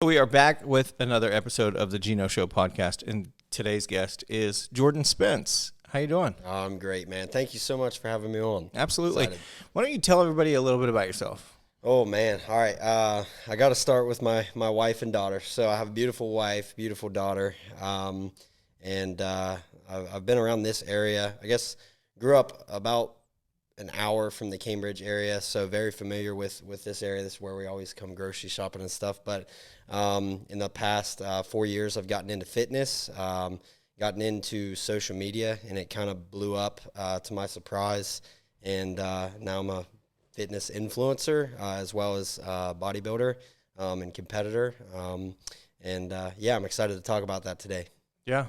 We are back with another episode of the Geno Show podcast, and today's guest is Jordan Spence. How you doing? I'm great, man. Thank you so much for having me on. Absolutely. Excited. Why don't you tell everybody a little bit about yourself? Oh man. All right. I got to start with my wife and daughter. So I have a beautiful wife, beautiful daughter, and I've been around this area. I guess grew up about an hour from the Cambridge area, so very familiar with this area. This is where we always come grocery shopping and stuff. But in the past 4 years, I've gotten into fitness, gotten into social media, and it kind of blew up to my surprise. And now I'm a fitness influencer as well as bodybuilder and competitor. Yeah, I'm excited to talk about that today. Yeah,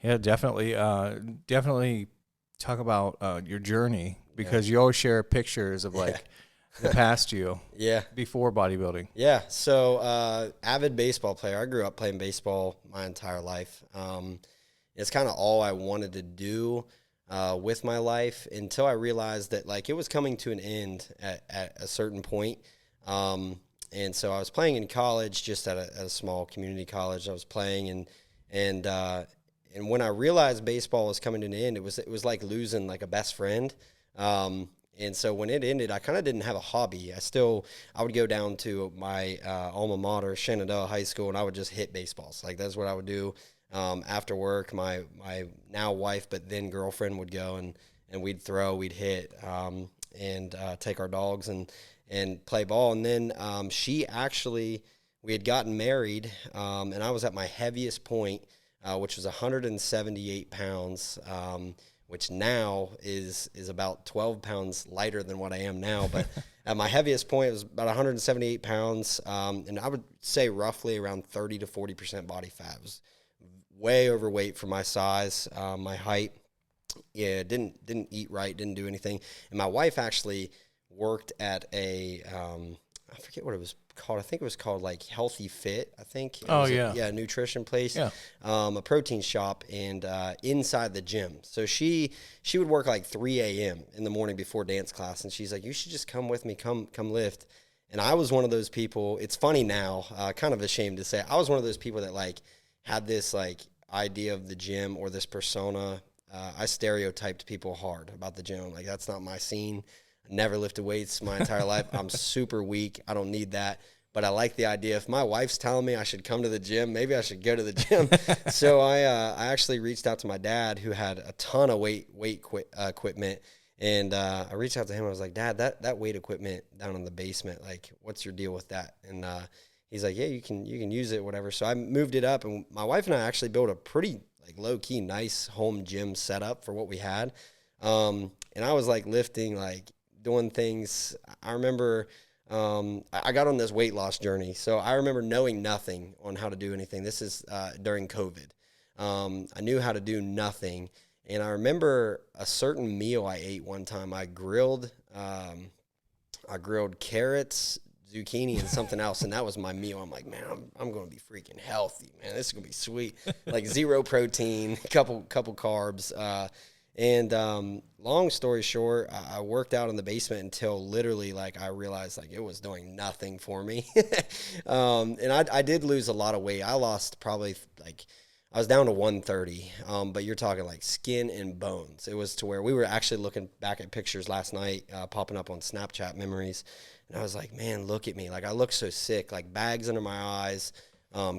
definitely. Definitely talk about your journey, because you always share pictures of like the past you before bodybuilding. Yeah, so avid baseball player. I grew up playing baseball my entire life. It's kind of all I wanted to do with my life until I realized that like it was coming to an end at a certain point. And so I was playing in college, just at a small community college. I was playing, and when I realized baseball was coming to an end, it was like losing like a best friend. And so when it ended, I kind of didn't have a hobby. I would go down to my alma mater, Shenandoah High School, and I would just hit baseballs. Like that's what I would do after work. My now wife, but then girlfriend, would go and we'd throw, we'd hit, and take our dogs and play ball. And then we had gotten married, and I was at my heaviest point, which was 178 pounds, which now is about 12 pounds lighter than what I am now. But at my heaviest point, it was about 178 pounds, and I would say roughly around 30 to 40% body fat. It was way overweight for my size, my height. Yeah, didn't eat right, didn't do anything. And my wife actually worked at I forget what it was called. I think it was called like Healthy Fit. I think. A nutrition place. Yeah. A protein shop, and inside the gym. So she would work like 3 a.m. in the morning before dance class, and she's like, "You should just come with me, come lift." And I was one of those people. It's funny now, kind of ashamed to say, I was one of those people that like had this like idea of the gym or this persona. I stereotyped people hard about the gym. Like that's not my scene. Never lifted weights my entire life. I'm super weak. I don't need that. But I like the idea. If my wife's telling me I should come to the gym, maybe I should go to the gym. So I actually reached out to my dad, who had a ton of weight equipment. And I reached out to him. I was like, Dad, that weight equipment down in the basement, like, what's your deal with that? And he's like, yeah, you can use it, whatever. So I moved it up. And my wife and I actually built a pretty like low-key nice home gym setup for what we had. And I was like lifting, like, doing things. I remember I got on this weight loss journey. So I remember knowing nothing on how to do anything. This is during COVID. I knew how to do nothing. And I remember a certain meal I ate one time. I grilled carrots, zucchini, and something else. And that was my meal. I'm like, man, I'm going to be freaking healthy, man. This is going to be sweet. Like zero protein, couple carbs. Long story short, I worked out in the basement until literally like I realized like it was doing nothing for me. And I did lose a lot of weight. I lost probably like, I was down to 130, but you're talking like skin and bones. It was to where we were actually looking back at pictures last night, popping up on Snapchat memories. And I was like, man, look at me. Like I look so sick, like bags under my eyes,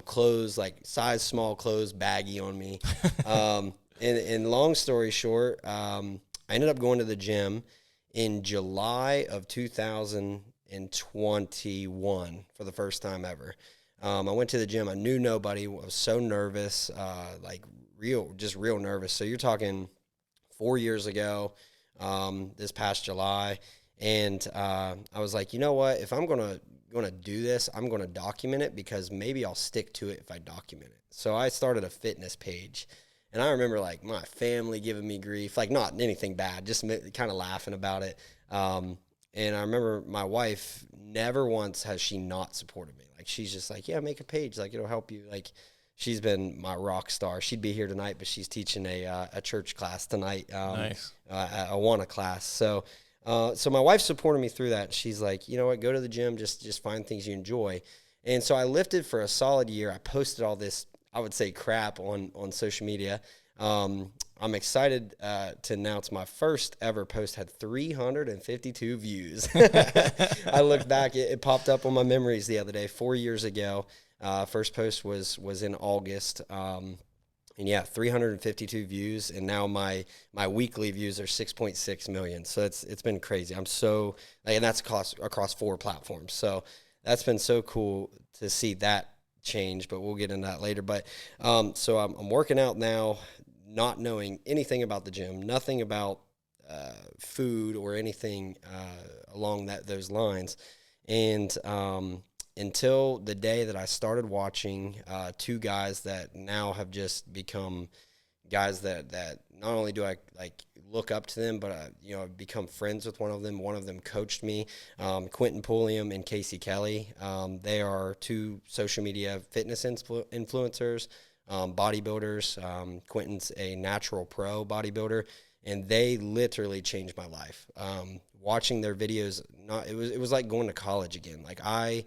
clothes, like size small clothes, baggy on me. And long story short, I ended up going to the gym in July of 2021 for the first time ever. I went to the gym. I knew nobody. I was so nervous, real nervous. So you're talking 4 years ago, this past July. And I was like, you know what? If I'm going to do this, I'm going to document it, because maybe I'll stick to it if I document it. So I started a fitness page. And I remember, like, my family giving me grief, like, not anything bad, just kind of laughing about it. And I remember my wife, never once has she not supported me. Like, she's just like, yeah, make a page. Like, it'll help you. Like, she's been my rock star. She'd be here tonight, but she's teaching a church class tonight. Nice. A Awana class. So my wife supported me through that. She's like, you know what, go to the gym, just find things you enjoy. And so I lifted for a solid year. I posted all this, I would say, crap on social media. I'm excited to announce my first ever post had 352 views. I looked back, it popped up on my memories the other day, 4 years ago. First post was in August. And yeah, 352 views, and now my weekly views are 6.6 million. So it's been crazy. I'm so, and that's across 4 platforms. So that's been so cool to see that change, but we'll get into that later. But so I'm working out now, not knowing anything about the gym, nothing about food or anything along those lines. And until the day that I started watching 2 guys that now have just become guys that not only do I like look up to them, but I've become friends with one of them. One of them coached me, Quentin Pulliam and Casey Kelly. They are 2 social media fitness influencers, bodybuilders. Quentin's a natural pro bodybuilder, and they literally changed my life. Watching their videos, it was like going to college again. Like, I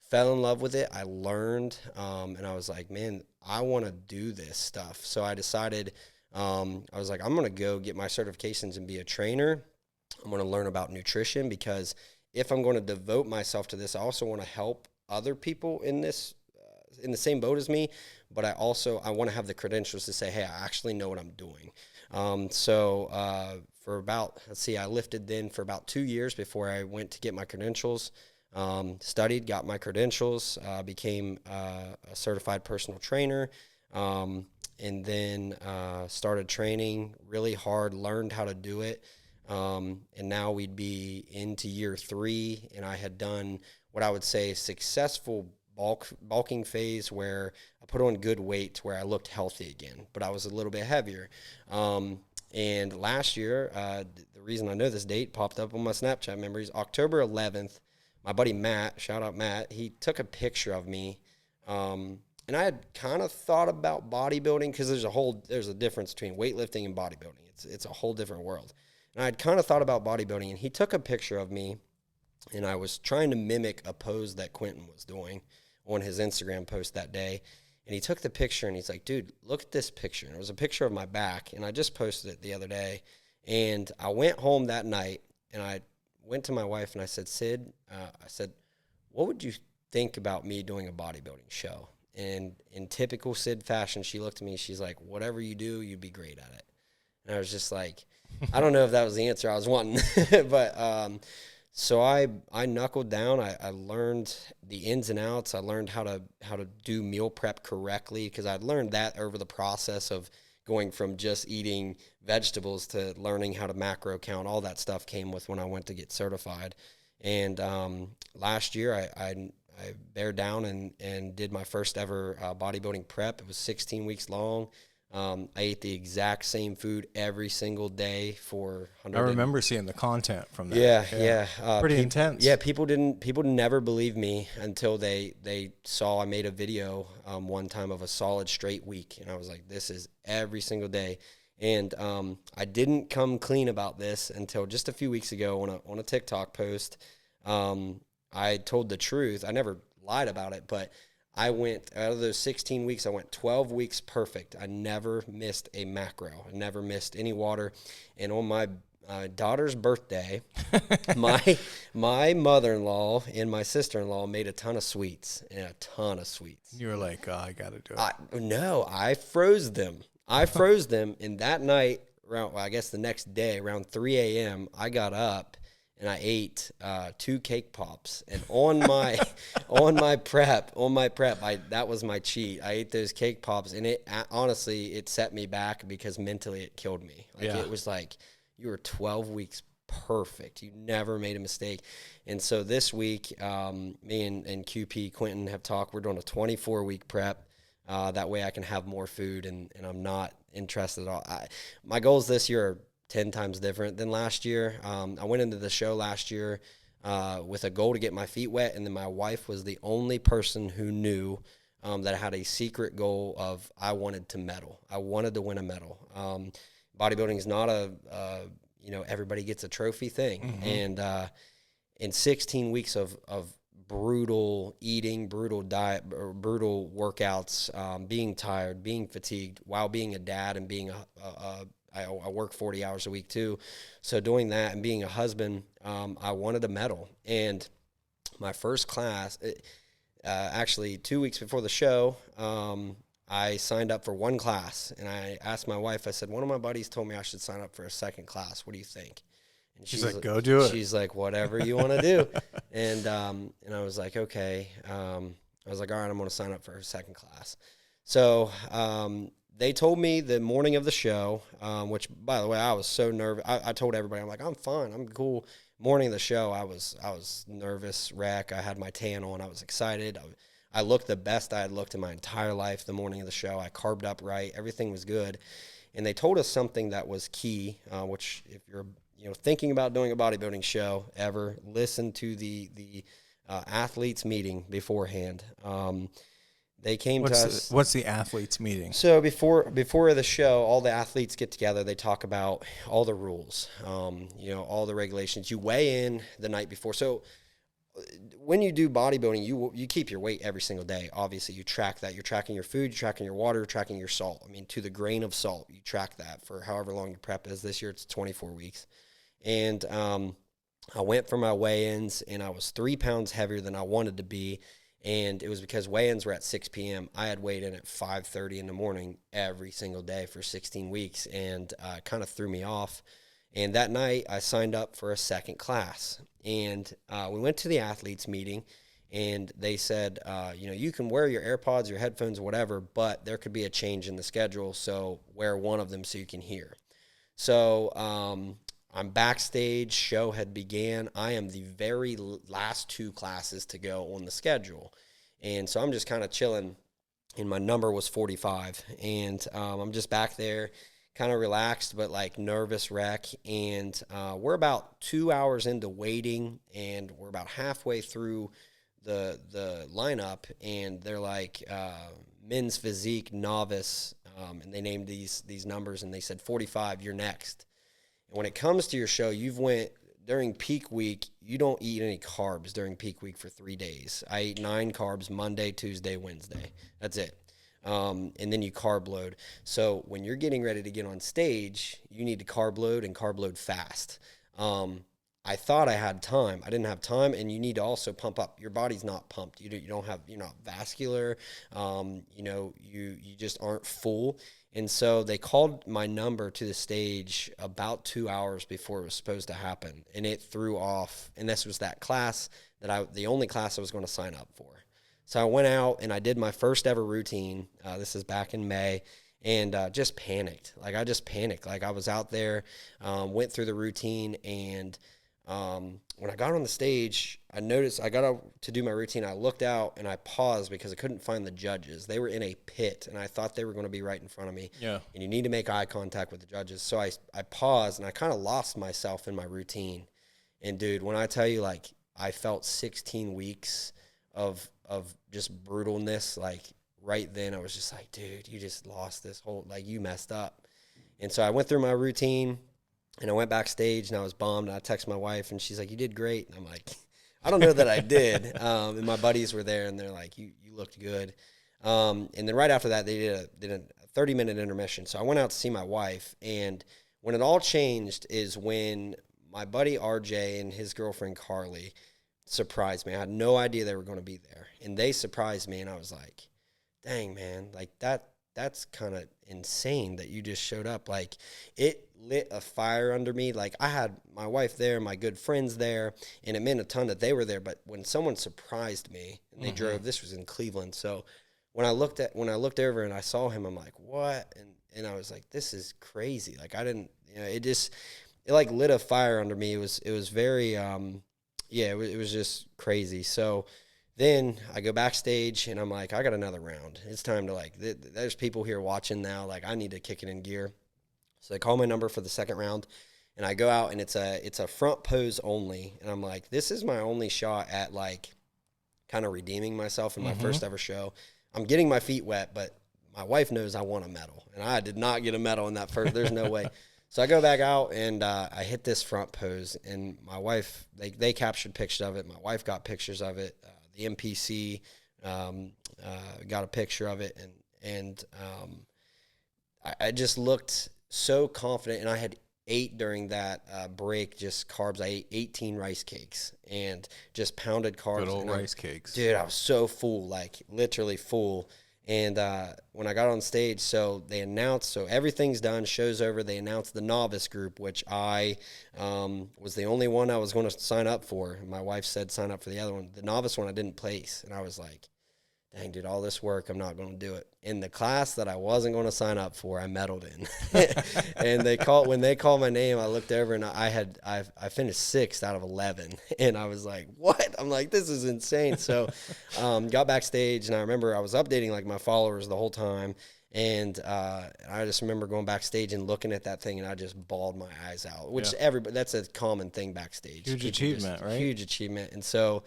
fell in love with it. I learned, and I was like, man, I want to do this stuff. So I decided, I was like, I'm going to go get my certifications and be a trainer. I'm going to learn about nutrition, because if I'm going to devote myself to this, I also want to help other people in this, in the same boat as me. But I want to have the credentials to say, hey, I actually know what I'm doing. For about, I lifted then for about 2 years before I went to get my credentials. Studied, got my credentials, became a certified personal trainer, and then started training really hard, learned how to do it, and now we'd be into year 3, and I had done what I would say successful bulking phase, where I put on good weight to where I looked healthy again, but I was a little bit heavier. And last year, the reason I know this date popped up on my Snapchat memories, October 11th, my buddy Matt, shout out Matt, he took a picture of me. And I had kind of thought about bodybuilding, because there's a difference between weightlifting and bodybuilding. It's a whole different world. And I had kind of thought about bodybuilding, and he took a picture of me, and I was trying to mimic a pose that Quentin was doing on his Instagram post that day. And he took the picture, and he's like, dude, look at this picture. And it was a picture of my back, and I just posted it the other day. And I went home that night, and I went to my wife, and I said, Sid, I said, what would you think about me doing a bodybuilding show? And in typical Sid fashion, she looked at me, she's like, whatever you do, you'd be great at it. And I was just like, I don't know if that was the answer I was wanting. But so I knuckled down. I learned the ins and outs. I learned how to do meal prep correctly, because I'd learned that over the process of going from just eating vegetables to learning how to macro count. All that stuff came with when I went to get certified. And last year I bared down and did my first ever bodybuilding prep. It was 16 weeks long. I ate the exact same food every single day for 100. I remember seeing the content from that. Yeah. Pretty intense. Yeah, people never believed me until they saw I made a video one time of a solid straight week, and I was like, this is every single day. And I didn't come clean about this until just a few weeks ago on a TikTok post. I told the truth. I never lied about it, but I went, out of those 16 weeks, I went 12 weeks perfect. I never missed a macro. I never missed any water. And on my daughter's birthday, my mother-in-law and my sister-in-law made a ton of sweets. You were like, oh, I got to do it. No, I froze them. And that night, I guess the next day, around 3 a.m., I got up and I ate 2 cake pops. And on my prep, that was my cheat. I ate those cake pops, and it honestly, it set me back, because mentally it killed me. It was like, you were 12 weeks perfect. You never made a mistake. And so this week, me and QP Quentin have talked. We're doing a 24-week prep. That way I can have more food, and I'm not interested at all. My goals this year are 10 times different than last year. I went into the show last year with a goal to get my feet wet, and then my wife was the only person who knew that I had a secret goal of I wanted to medal. I wanted to win a medal. Bodybuilding is not everybody gets a trophy thing. Mm-hmm. And in 16 weeks of brutal eating, brutal diet, or brutal workouts, being tired, being fatigued, while being a dad and being I work 40 hours a week too. So doing that and being a husband, I wanted a medal. And my first class, actually 2 weeks before the show, I signed up for one class, and I asked my wife, I said, one of my buddies told me I should sign up for a second class. What do you think? And she's like, go do it. She's like, whatever you want to do. And I was like, okay. I was like, all right, I'm going to sign up for a second class. So they told me the morning of the show, which, by the way, I was so nervous. I told everybody, I'm like, I'm fine. I'm cool. Morning of the show, I was nervous wreck. I had my tan on. I was excited. I looked the best I had looked in my entire life the morning of the show. I carbed up right. Everything was good. And they told us something that was key, which if you're thinking about doing a bodybuilding show ever, listen to the athletes meeting beforehand. They came to us. What's the athletes meeting? So before the show, all the athletes get together. They talk about all the rules, all the regulations. You weigh in the night before. So when you do bodybuilding, you keep your weight every single day. Obviously, you track that. You're tracking your food, you're tracking your water, you're tracking your salt. I mean, to the grain of salt, you track that for however long your prep is. This year, it's 24 weeks. And I went for my weigh-ins, and I was 3 pounds heavier than I wanted to be. And it was because weigh-ins were at 6 p.m. I had weighed in at 5:30 in the morning every single day for 16 weeks, and it kind of threw me off. And that night, I signed up for a second class. And we went to the athletes meeting, and they said, you can wear your AirPods, your headphones, whatever, but there could be a change in the schedule, so wear one of them so you can hear. So I'm backstage, show had began. I am the very last 2 classes to go on the schedule. And so I'm just kind of chilling, and my number was 45. And I'm just back there, kind of relaxed, but like nervous wreck. And we're about 2 hours into waiting, and we're about halfway through the lineup, and they're like, men's physique novice, and they named these numbers, and they said, 45, you're next. And when it comes to your show, during peak week, you don't eat any carbs during peak week for 3 days. I ate 9 carbs Monday, Tuesday, Wednesday. That's it. And then you carb load. So when you're getting ready to get on stage, you need to carb load and carb load fast. I thought I had time. I didn't have time, and you need to also pump up. Your body's not pumped. You're not vascular. You just aren't full. And so they called my number to the stage about 2 hours before it was supposed to happen, and it threw off. And this was that class the only class I was going to sign up for. So I went out and I did my first ever routine. This is back in May, and just panicked. Like I just panicked. Like I was out there, went through the routine, and when I got on the stage, I noticed I got out to do my routine. I looked out and I paused because I couldn't find the judges. They were in a pit, and I thought they were going to be right in front of me. Yeah. And you need to make eye contact with the judges. So I paused, and I kind of lost myself in my routine. And dude, when I tell you, like, I felt 16 weeks of just brutalness, like right then I was just like, dude, you just lost this whole, like, you messed up. And so I went through my routine, and I went backstage, and I was bummed. And I texted my wife, and she's like, you did great. And I'm like, I don't know that I did. And my buddies were there, and they're like, you looked good. And then right after that, they did a 30-minute intermission. So I went out to see my wife, and when it all changed is when my buddy RJ and his girlfriend Carly surprised me. I had no idea they were going to be there, and they surprised me, and I was like, dang, man, like that's kind of insane that you just showed up. Like, it lit a fire under me. Like, I had my wife there, my good friends there, and it meant a ton that they were there. But when someone surprised me and they drove, this was in Cleveland. So when I looked over and I saw him, I'm like, what? And I was like, this is crazy. Like, I didn't, it like lit a fire under me. It was very, it was just crazy. So then I go backstage, and I'm like, I got another round. It's time to, like, there's people here watching now. Like, I need to kick it in gear. So they call my number for the second round, and I go out, and it's a front pose only. And I'm like, this is my only shot at, like, kind of redeeming myself in my first ever show. I'm getting my feet wet, but my wife knows I want a medal, and I did not get a medal in that first. There's no way. So I go back out and I hit this front pose, and my wife, they captured pictures of it. My wife got pictures of it. The MPC got a picture of it, and I just looked so confident, and I had ate during that break, just carbs. I ate 18 rice cakes and just pounded carbs. Good old rice cakes. Dude, I was so full, like literally full. And when I got on stage, so they announced, so everything's done, show's over. They announced the novice group, which I was the only one I was going to sign up for. My wife said sign up for the other one. The novice one I didn't place. And I was like, dang, dude, all this work, I'm not going to do it. In the class that I wasn't going to sign up for, I medaled in. And when they called my name, I looked over and I finished 6th out of 11. And I was like, what? I'm like, this is insane. So got backstage, and I remember I was updating like my followers the whole time. And I just remember going backstage and looking at that thing, and I just bawled my eyes out, which that's a common thing backstage. Huge achievement, right? Huge achievement. And so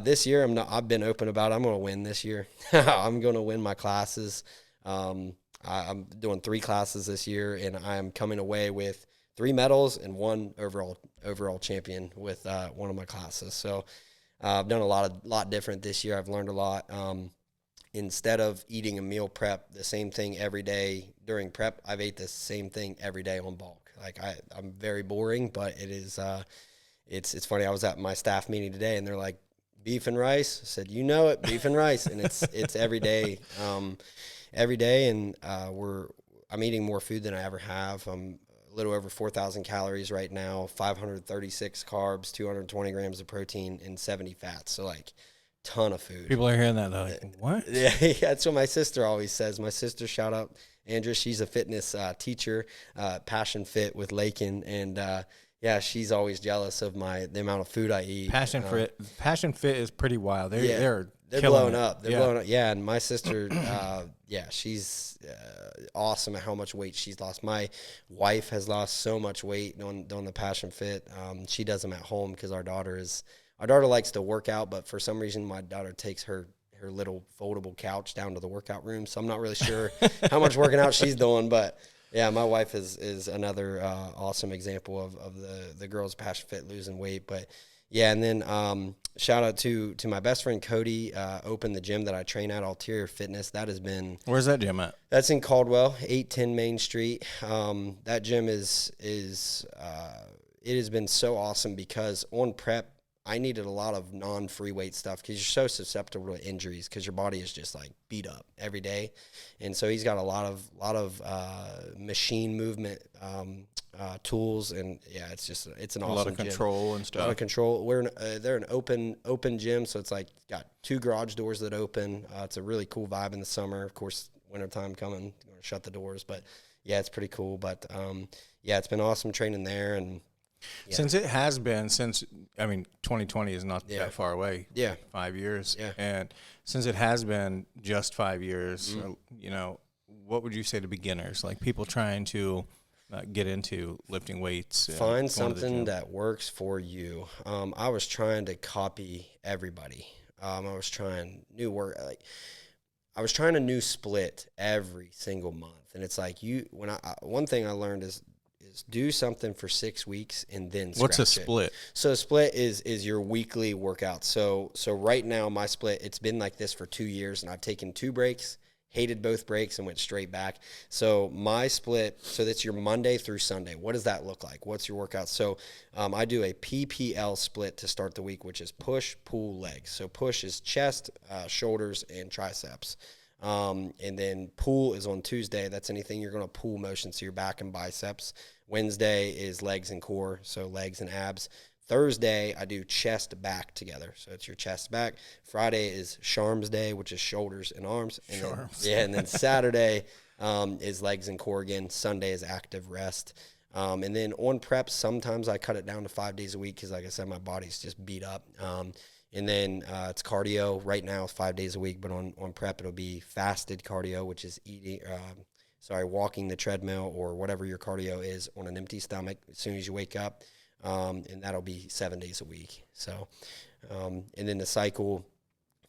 this year, I've been open about it. I'm going to win this year. I'm going to win my classes. I'm doing 3 classes this year, and I'm coming away with 3 medals and 1 overall champion with one of my classes. So I've done a lot different this year. I've learned a lot. Instead of eating a meal prep, the same thing every day during prep, I've ate the same thing every day on bulk. Like I'm very boring, but it is. It's funny. I was at my staff meeting today, and they're like, beef and rice. I said, beef and rice. And it's every day, and I'm eating more food than I ever have. I'm a little over 4,000 calories right now, 536 carbs, 220 grams of protein, and 70 fats. So like ton of food. People are hearing that, they're like, what? Yeah, that's what my sister always says. My sister, shout out Andrea, she's a fitness teacher, Passion Fit with Lakin, and yeah, she's always jealous of the amount of food I eat. Passion Fit is pretty wild. They're blowing up. They're blowing up. Yeah, and my sister, she's awesome at how much weight she's lost. My wife has lost so much weight doing the Passion Fit. She does them at home because our daughter likes to work out, but for some reason my daughter takes her little foldable couch down to the workout room. So I'm not really sure how much working out she's doing, but yeah, my wife is another awesome example of the girls Passion Fit losing weight. But yeah, and then shout out to my best friend Cody, opened the gym that I train at, Ulterior Fitness. That has been. Where's that gym at? That's in Caldwell, 810 Main Street. That gym it has been so awesome because on prep, I needed a lot of non-free weight stuff because you're so susceptible to injuries because your body is just like beat up every day. And so he's got a lot of machine movement tools, and yeah, it's an awesome gym. A lot of control and stuff. A lot of control. They're an open gym, so it's like got 2 garage doors that open. It's a really cool vibe in the summer. Of course, wintertime coming, going to shut the doors, but yeah, it's pretty cool. But yeah, it's been awesome training there. And yeah. Since 2020 is not that far away. Yeah. 5 years. Yeah. And since it has been just 5 years, what would you say to beginners, like people trying to get into lifting weights? Find something that works for you. I was trying to copy everybody. I was trying new work. I was trying a new split every single month. And it's like one thing I learned is do something for 6 weeks and then scratch What's a split? So a split is your weekly workout. So right now my split, it's been like this for 2 years, and I've taken 2 breaks, hated both breaks, and went straight back. So my split, so that's your Monday through Sunday. What does that look like? What's your workout? So I do a PPL split to start the week, which is push, pull, legs. So push is chest, shoulders, and triceps. And then pull is on Tuesday. That's anything you're going to pull motion, so your back and biceps. Wednesday is legs and core, so legs and abs. Thursday, I do chest back together, so it's your chest back. Friday is Sharms Day, which is shoulders and arms. And then Saturday is legs and core again. Sunday is active rest. And then on prep, sometimes I cut it down to 5 days a week because, like I said, my body's just beat up. And then it's cardio. Right now it's 5 days a week, but on prep it'll be fasted cardio, which is walking the treadmill or whatever your cardio is on an empty stomach as soon as you wake up. And that'll be 7 days a week. So, and then the cycle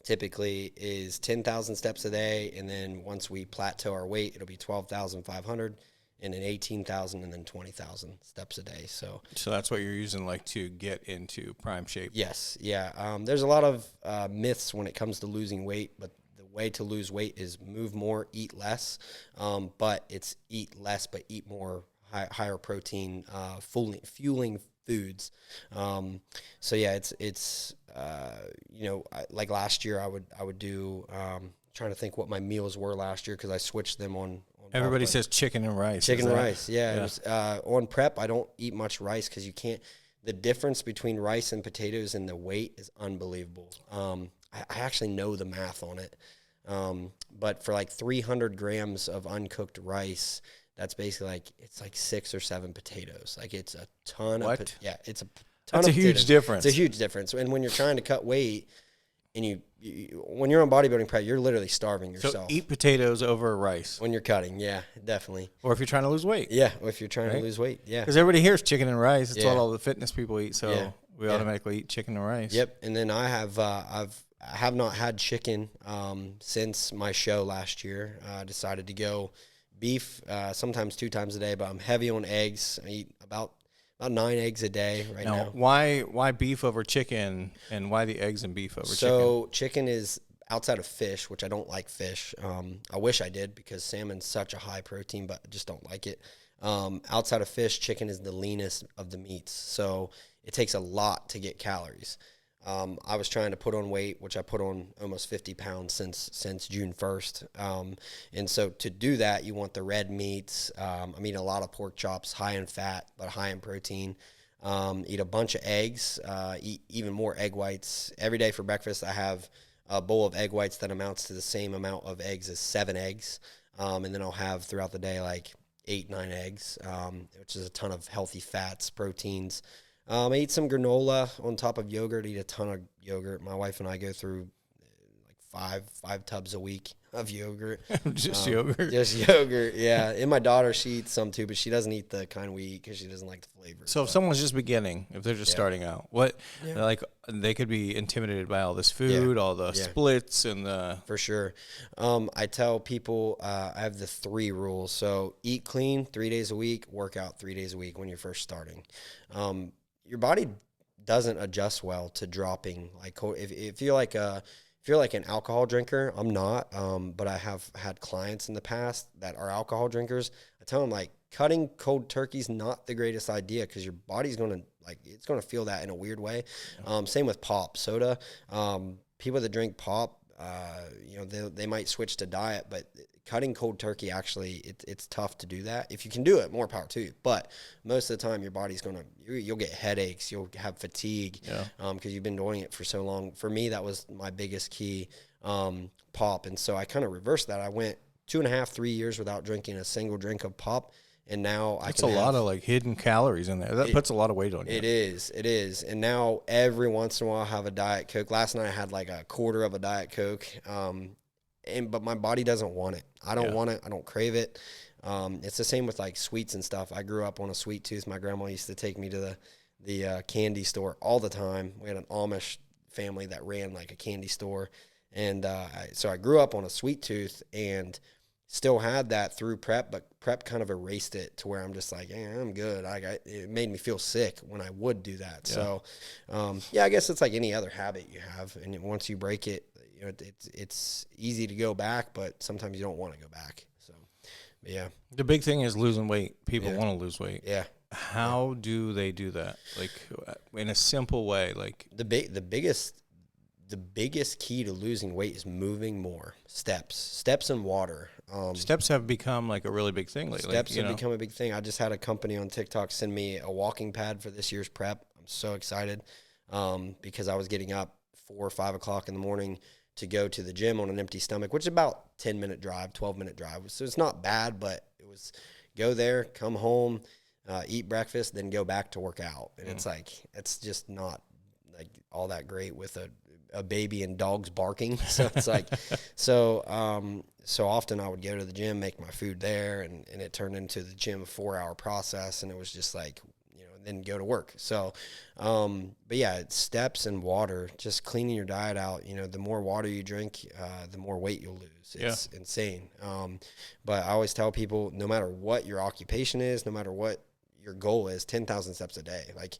typically is 10,000 steps a day. And then once we plateau our weight, it'll be 12,500. and then 18,000 and then 20,000 steps a day. So that's what you're using like to get into prime shape. Yes. Yeah. There's a lot of myths when it comes to losing weight, but the way to lose weight is move more, eat less. But it's eat less, but eat more higher protein, fueling foods. So yeah, it's like last year I would do, trying to think what my meals were last year, because I switched them on everybody says chicken and rice. Chicken and rice, yeah. It was, on prep, I don't eat much rice because you can't. The difference between rice and potatoes and the weight is unbelievable. I actually know the math on it. But for like 300 grams of uncooked rice, that's basically it's like 6 or 7 potatoes. Like it's a ton of it's a ton. That's of a potatoes. huge difference. It's a huge difference. And when you're trying to cut weight, and when you're on bodybuilding prep, you're literally starving yourself. So eat potatoes over rice when you're cutting. Yeah, definitely. Or if you're trying to lose weight. Yeah, or if you're trying to lose weight. Yeah, because everybody hears chicken and rice. It's what all the fitness people eat. So we automatically eat chicken and rice. Yep. And then I have not had chicken since my show last year. I decided to go beef, sometimes 2 times a day, but I'm heavy on eggs. I eat about 9 eggs a day right now. Why beef over chicken, and why the eggs and beef over chicken? So chicken is outside of fish, which I don't like fish. I wish I did, because salmon's such a high protein, but I just don't like it. Outside of fish, chicken is the leanest of the meats. So it takes a lot to get calories. I was trying to put on weight, which I put on almost 50 pounds since June 1st. And so to do that, you want the red meats. I'm eating a lot of pork chops, high in fat, but high in protein. Eat a bunch of eggs, eat even more egg whites. Every day for breakfast, I have a bowl of egg whites that amounts to the same amount of eggs as 7 eggs. And then I'll have throughout the day like 8, 9 eggs, which is a ton of healthy fats, proteins. I eat some granola on top of yogurt, eat a ton of yogurt. My wife and I go through like five tubs a week of yogurt. Just yogurt? Just yogurt, yeah. And my daughter, she eats some too, but she doesn't eat the kind we eat because she doesn't like the flavor. So if someone's just beginning, if they're just starting out, like they could be intimidated by all this food, all the splits and the... For sure. I tell people I have the 3 rules. So eat clean 3 days a week, work out 3 days a week when you're first starting. Your body doesn't adjust well to dropping. Like if you're like an alcohol drinker, I'm not, but I have had clients in the past that are alcohol drinkers. I tell them like cutting cold turkey is not the greatest idea, because your body's going to it's going to feel that in a weird way. Same with pop soda. People that drink pop, they might switch to diet, but cutting cold turkey, actually, it's tough to do that. If you can do it, more power to you. But most of the time, your body's you'll get headaches, you'll have fatigue, because you've been doing it for so long. For me, that was my biggest key, pop. And so I kind of reversed that. I went 2.5, 3 years without drinking a single drink of pop. And now that's a lot of like hidden calories in there. That puts a lot of weight on you. It is. And now every once in a while I have a Diet Coke. Last night I had like a quarter of a Diet Coke. But my body doesn't want it. I don't want it. I don't crave it. It's the same with like sweets and stuff. I grew up on a sweet tooth. My grandma used to take me to the candy store all the time. We had an Amish family that ran like a candy store. And so I grew up on a sweet tooth and still had that through prep, but prep kind of erased it to where I'm just like, I'm good. It made me feel sick when I would do that. Yeah. So, I guess it's like any other habit you have. And once you break it, it's easy to go back, but sometimes you don't want to go back. So, but yeah. The big thing is losing weight. People want to lose weight. Yeah. How do they do that? Like in a simple way, like the biggest key to losing weight is moving more. Steps and water. Steps have become like a really big thing lately. Steps have become a big thing. I just had a company on TikTok send me a walking pad for this year's prep. I'm so excited because I was getting up 4 or 5 o'clock in the morning to go to the gym on an empty stomach, which is about 10-minute drive, 12-minute drive. So it's not bad, but it was go there, come home, eat breakfast, then go back to work out. And it's just not like all that great with a baby and dogs barking. So it's like, so often I would go to the gym, make my food there, and it turned into the gym a 4-hour process. And it was just like, and then go to work. So, but yeah, it's steps and water, just cleaning your diet out. You know, the more water you drink, the more weight you'll lose. It's insane. But I always tell people, no matter what your occupation is, no matter what your goal is, 10,000 steps a day. Like,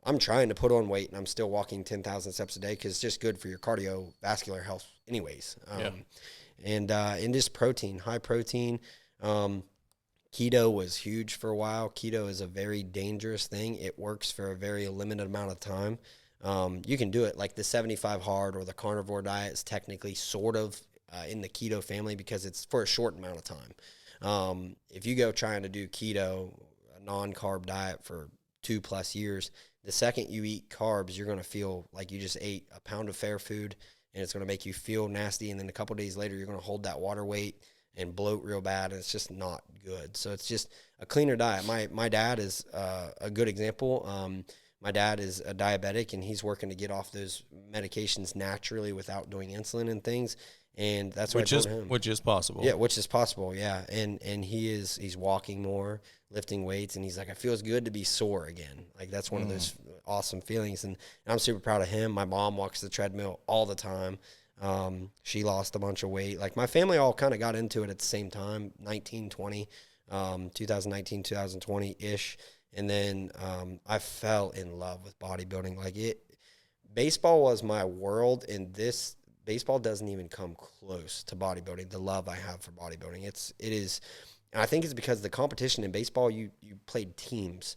I'm trying to put on weight and I'm still walking 10,000 steps a day because it's just good for your cardiovascular health anyways. And just protein, high protein. Keto was huge for a while. Keto is a very dangerous thing. It works for a very limited amount of time. You can do it like the 75 hard or the carnivore diet is technically sort of in the keto family because it's for a short amount of time. If you go trying to do keto, a non-carb diet for 2+ years, the second you eat carbs, you're going to feel like you just ate a pound of fair food, and it's going to make you feel nasty. And then a couple of days later, you're going to hold that water weight and bloat real bad, and it's just not good. So it's just a cleaner diet. My dad is a good example. My dad is a diabetic, and he's working to get off those medications naturally without doing insulin and things. And that's what I told him. Which is possible. Yeah, which is possible, yeah. And he's walking more, lifting weights, and he's like, I feel good to be sore again. Like, that's one of those awesome feelings, and I'm super proud of him. My mom walks the treadmill all the time. She lost a bunch of weight. Like, my family all kind of got into it at the same time, 2019, 2020-ish. And then I fell in love with bodybuilding. Like, baseball was my world, and baseball doesn't even come close to bodybuilding, the love I have for bodybuilding. It is, and I think it's because the competition in baseball, you played teams.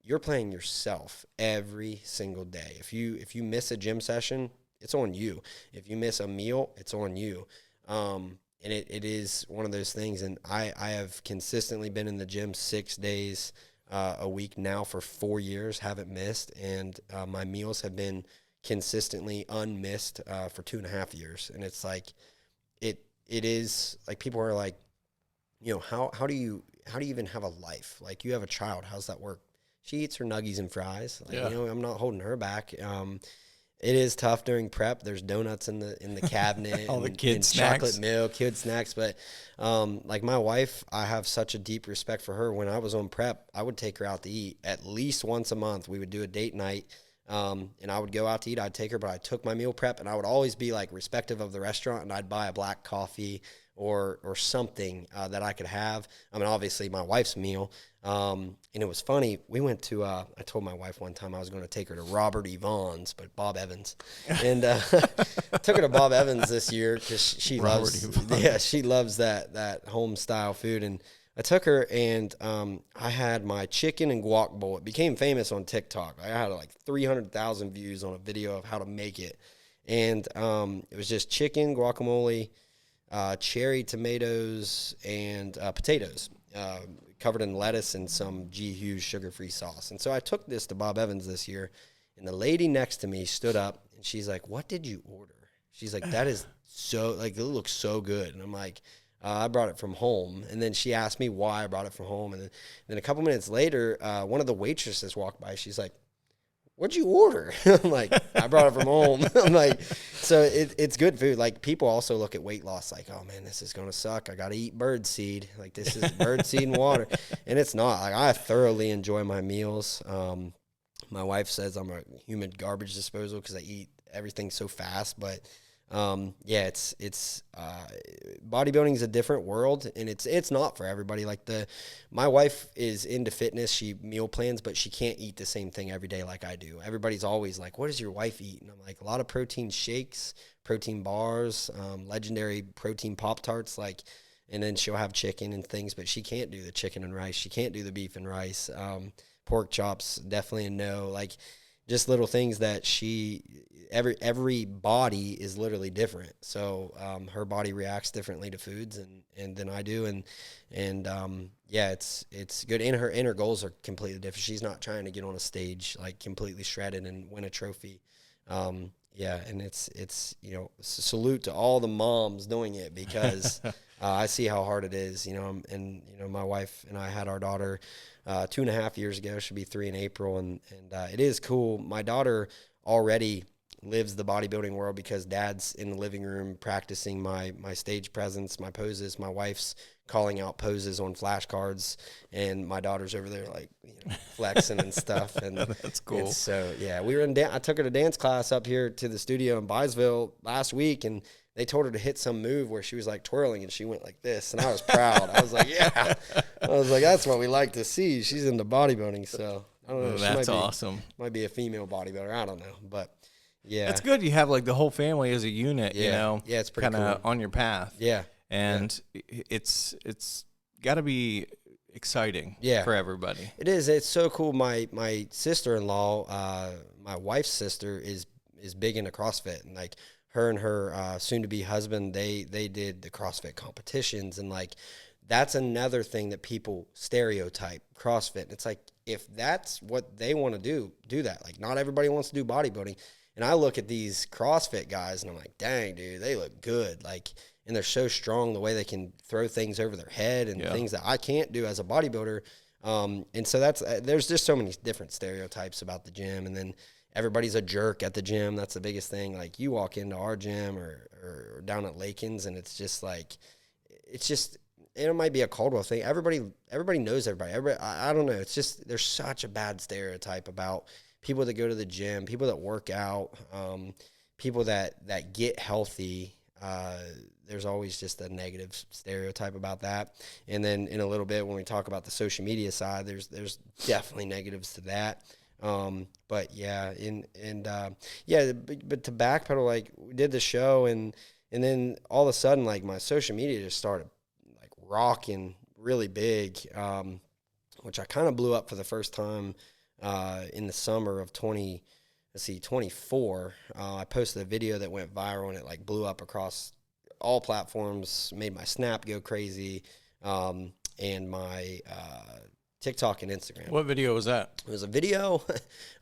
You're playing yourself every single day. If you miss a gym session, it's on you. If you miss a meal, it's on you. And it is one of those things. And I have consistently been in the gym 6 days a week now for 4 years, haven't missed. And my meals have been consistently unmissed for 2.5 years. And it's like, it is like, people are like, you know, how do you even have a life? Like, you have a child, how's that work? She eats her nuggies and fries. Like, you know, I'm not holding her back. It is tough during prep. There's donuts in the cabinet, all the kids' snacks, chocolate milk, kid snacks. But like, my wife, I have such a deep respect for her. When I was on prep, I would take her out to eat at least once a month. We would do a date night. And I would go out to eat. I'd take her, but I took my meal prep, and I would always be like respective of the restaurant, and I'd buy a black coffee or something that I could have. I mean, obviously my wife's meal. And it was funny. We went to, I told my wife one time I was going to take her to Robert Yvonne's, but Bob Evans. And took her to Bob Evans this year because she loves that home style food. And I took her, and I had my chicken and guac bowl. It became famous on TikTok. I had like 300,000 views on a video of how to make it. And it was just chicken, guacamole, cherry tomatoes, and potatoes covered in lettuce and some G. Hughes sugar-free sauce. And so I took this to Bob Evans this year, and the lady next to me stood up, and she's like, "What did you order?" She's like, "That is so, like, it looks so good." And I'm like, I brought it from home. And then she asked me why I brought it from home. And then a couple minutes later, one of the waitresses walked by. She's like, "What'd you order?" I'm like, "I brought it from home." I'm like, so it's good food. Like, people also look at weight loss like, "Oh man, this is going to suck. I got to eat bird seed. Like, this is bird seed and water." And it's not. Like, I thoroughly enjoy my meals. My wife says I'm a human garbage disposal because I eat everything so fast, but yeah, it's bodybuilding is a different world, and it's not for everybody. Like, my wife is into fitness. She meal plans, but she can't eat the same thing every day like I do. Everybody's always like, "What does your wife eat?" And I'm like, a lot of protein shakes, protein bars, legendary protein Pop-Tarts, like, and then she'll have chicken and things, but she can't do the chicken and rice. She can't do the beef and rice. Pork chops, definitely a no. Like, just little things that every body is literally different. So her body reacts differently to foods and than I do. And yeah, it's good. And her goals are completely different. She's not trying to get on a stage like completely shredded and win a trophy. Yeah, and it's you know, salute to all the moms doing it, because I see how hard it is, you know. And you know, my wife and I had our daughter 2.5 years ago. She'll be 3 in April, and it is cool. My daughter already lives the bodybuilding world because dad's in the living room practicing my stage presence, my poses. My wife's calling out poses on flashcards, and my daughter's over there like, flexing and stuff. And that's cool. And so yeah, we were I took her to dance class up here to the studio in Byesville last week, and they told her to hit some move where she was like twirling, and she went like this, and I was proud. I was like, yeah. I was like, that's what we like to see. She's into bodybuilding, so I don't know. That's awesome. Might be a female bodybuilder. I don't know, but yeah, that's good. You have like the whole family as a unit. Yeah, it's pretty kind of on your path. Yeah, and it's got to be exciting. For everybody. It is. It's so cool. My sister-in-law, my wife's sister, is big into CrossFit, and like her and her soon-to-be husband, they did the CrossFit competitions, and like that's another thing that people stereotype CrossFit. It's like, if that's what they want to do that. Like, not everybody wants to do bodybuilding. And I look at these CrossFit guys and I'm like, dang, dude, they look good. Like, and they're so strong, the way they can throw things over their head and things that I can't do as a bodybuilder. And so there's just so many different stereotypes about the gym. And then everybody's a jerk at the gym. That's the biggest thing. Like, you walk into our gym or down at Lakin's, and it's just like, it might be a Caldwell thing. Everybody knows everybody. I don't know. It's just, there's such a bad stereotype about people that go to the gym, people that work out, people that get healthy. There's always just a negative stereotype about that. And then in a little bit, when we talk about the social media side, there's definitely negatives to that. But yeah, but to backpedal, like, we did the show, and then all of a sudden, like, my social media just started like rocking really big, which I kind of blew up for the first time in the summer of 24. I posted a video that went viral, and it like blew up across all platforms, made my Snap go crazy, and my TikTok and Instagram. What video was that? It was a video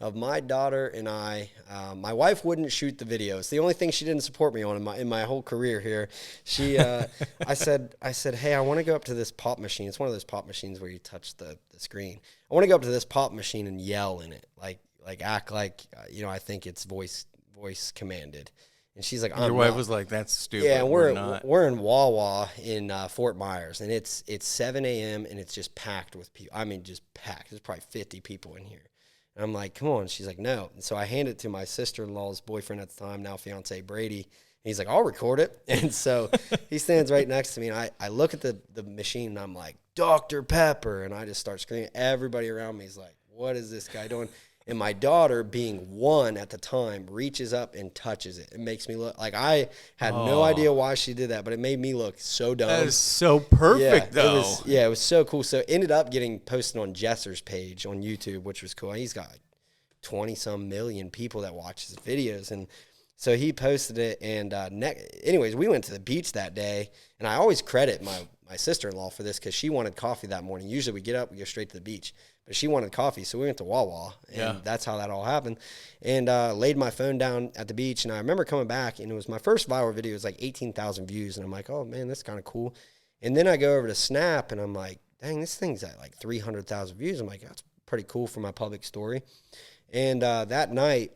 of my daughter and I. My wife wouldn't shoot the video. It's the only thing she didn't support me on in my whole career here. She, I said, hey, I want to go up to this pop machine. It's one of those pop machines where you touch the screen. I want to go up to this pop machine and yell in it, like act like I think it's voice commanded. And she's like, your wife was like, that's stupid. Yeah, and we're in Wawa in Fort Myers, and it's 7 a.m. and it's just packed with people. I mean, just packed. There's probably 50 people in here. And I'm like, come on. She's like, no. And so I hand it to my sister-in-law's boyfriend at the time, now fiance, Brady. And he's like, I'll record it. And so he stands right next to me, and I look at the machine, and I'm like, Dr. Pepper. And I just start screaming. Everybody around me is like, what is this guy doing? And my daughter, being 1 at the time, reaches up and touches it. It makes me look like, I had no idea why she did that, but it made me look so dumb. That is so perfect, though. It was so cool. So it ended up getting posted on Jesser's page on YouTube, which was cool. He's got like 20-some million people that watch his videos. And so he posted it. And anyways, we went to the beach that day. And I always credit my sister-in-law for this, because she wanted coffee that morning. Usually we get up, we go straight to the beach. But she wanted coffee, so we went to Wawa, and that's how that all happened. And laid my phone down at the beach, and I remember coming back, and it was my first viral video. It was like 18,000 views, and I'm like, oh, man, that's kind of cool. And then I go over to Snap, and I'm like, dang, this thing's at like 300,000 views. I'm like, that's pretty cool for my public story. And that night,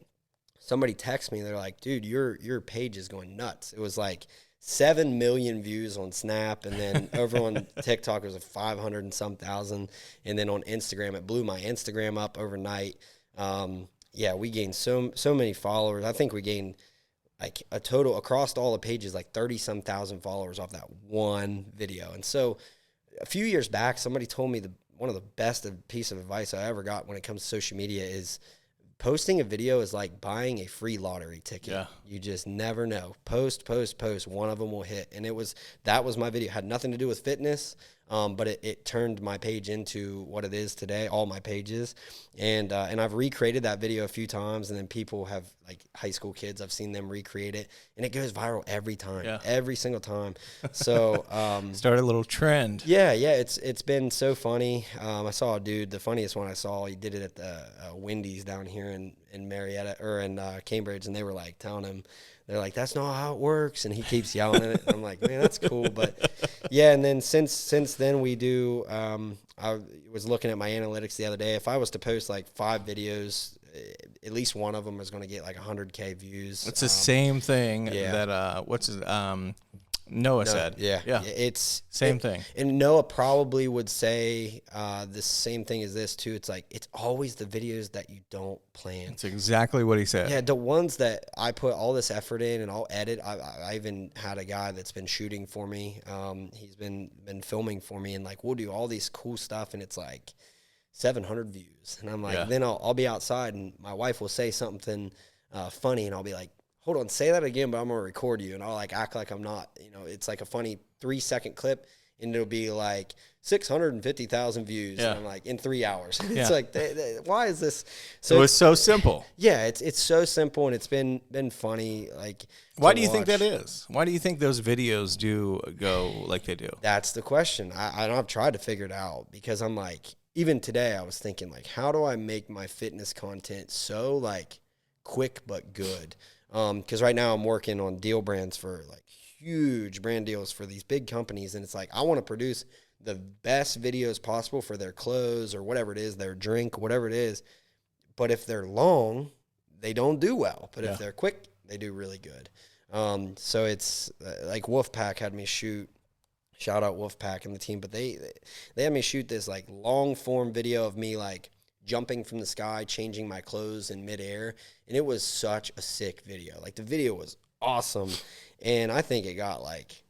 somebody texted me. They're like, dude, your page is going nuts. It was like 7 million views on Snap, and then over on TikTok it was like 500 and some thousand, and then on Instagram it blew my Instagram up overnight. We gained so many followers. I think we gained like a total across all the pages like 30-some thousand followers off that one video. And so a few years back, somebody told me one of the best piece of advice I ever got when it comes to social media is, posting a video is like buying a free lottery ticket. Yeah. You just never know. Post. One of them will hit. And that was my video. It had nothing to do with fitness, but it turned my page into what it is today, all my pages. And I've recreated that video a few times, and then people have, like high school kids, I've seen them recreate it, and it goes viral every time, every single time. So started a little trend. Yeah, it's been so funny. I saw a dude, the funniest one I saw, he did it at the Wendy's down here in Marietta, or in Cambridge, and they were like telling him, they're like, that's not how it works, and he keeps yelling at it. And I'm like, man, that's cool. But yeah, and then since then we do, I was looking at my analytics the other day. If I was to post like 5 videos at least one of them is going to get like 100K views. It's the same thing that Noah said. Yeah. It's same thing. And Noah probably would say the same thing as this too. It's like, it's always the videos that you don't plan. It's exactly what he said. Yeah, the ones that I put all this effort in and I'll edit. I even had a guy that's been shooting for me. He's been filming for me, and like we'll do all these cool stuff, and it's like 700 views. And I'm like, then I'll be outside and my wife will say something funny, and I'll be like, hold on, say that again, but I'm going to record you. And I'll like act like I'm not, it's like a funny 3-second clip, and it'll be like 650,000 views. And I'm like, in 3 hours. It's like, why is this? So it was so simple. Yeah. It's so simple, and it's been funny. Like, why do you think that is? Why do you think those videos do go like they do? That's the question. I've tried to figure it out, because I'm like, even today I was thinking like, how do I make my fitness content so like quick but good? Because right now I'm working on deal brands for like huge brand deals for these big companies, and it's like I want to produce the best videos possible for their clothes or whatever it is, their drink, whatever it is. But if they're long, they don't do well. But if they're quick, they do really good. So it's like Wolfpack had me shoot. Shout out Wolfpack and the team, but they had me shoot this like long form video of me like jumping from the sky, changing my clothes in midair, and it was such a sick video. Like the video was awesome, and I think it got like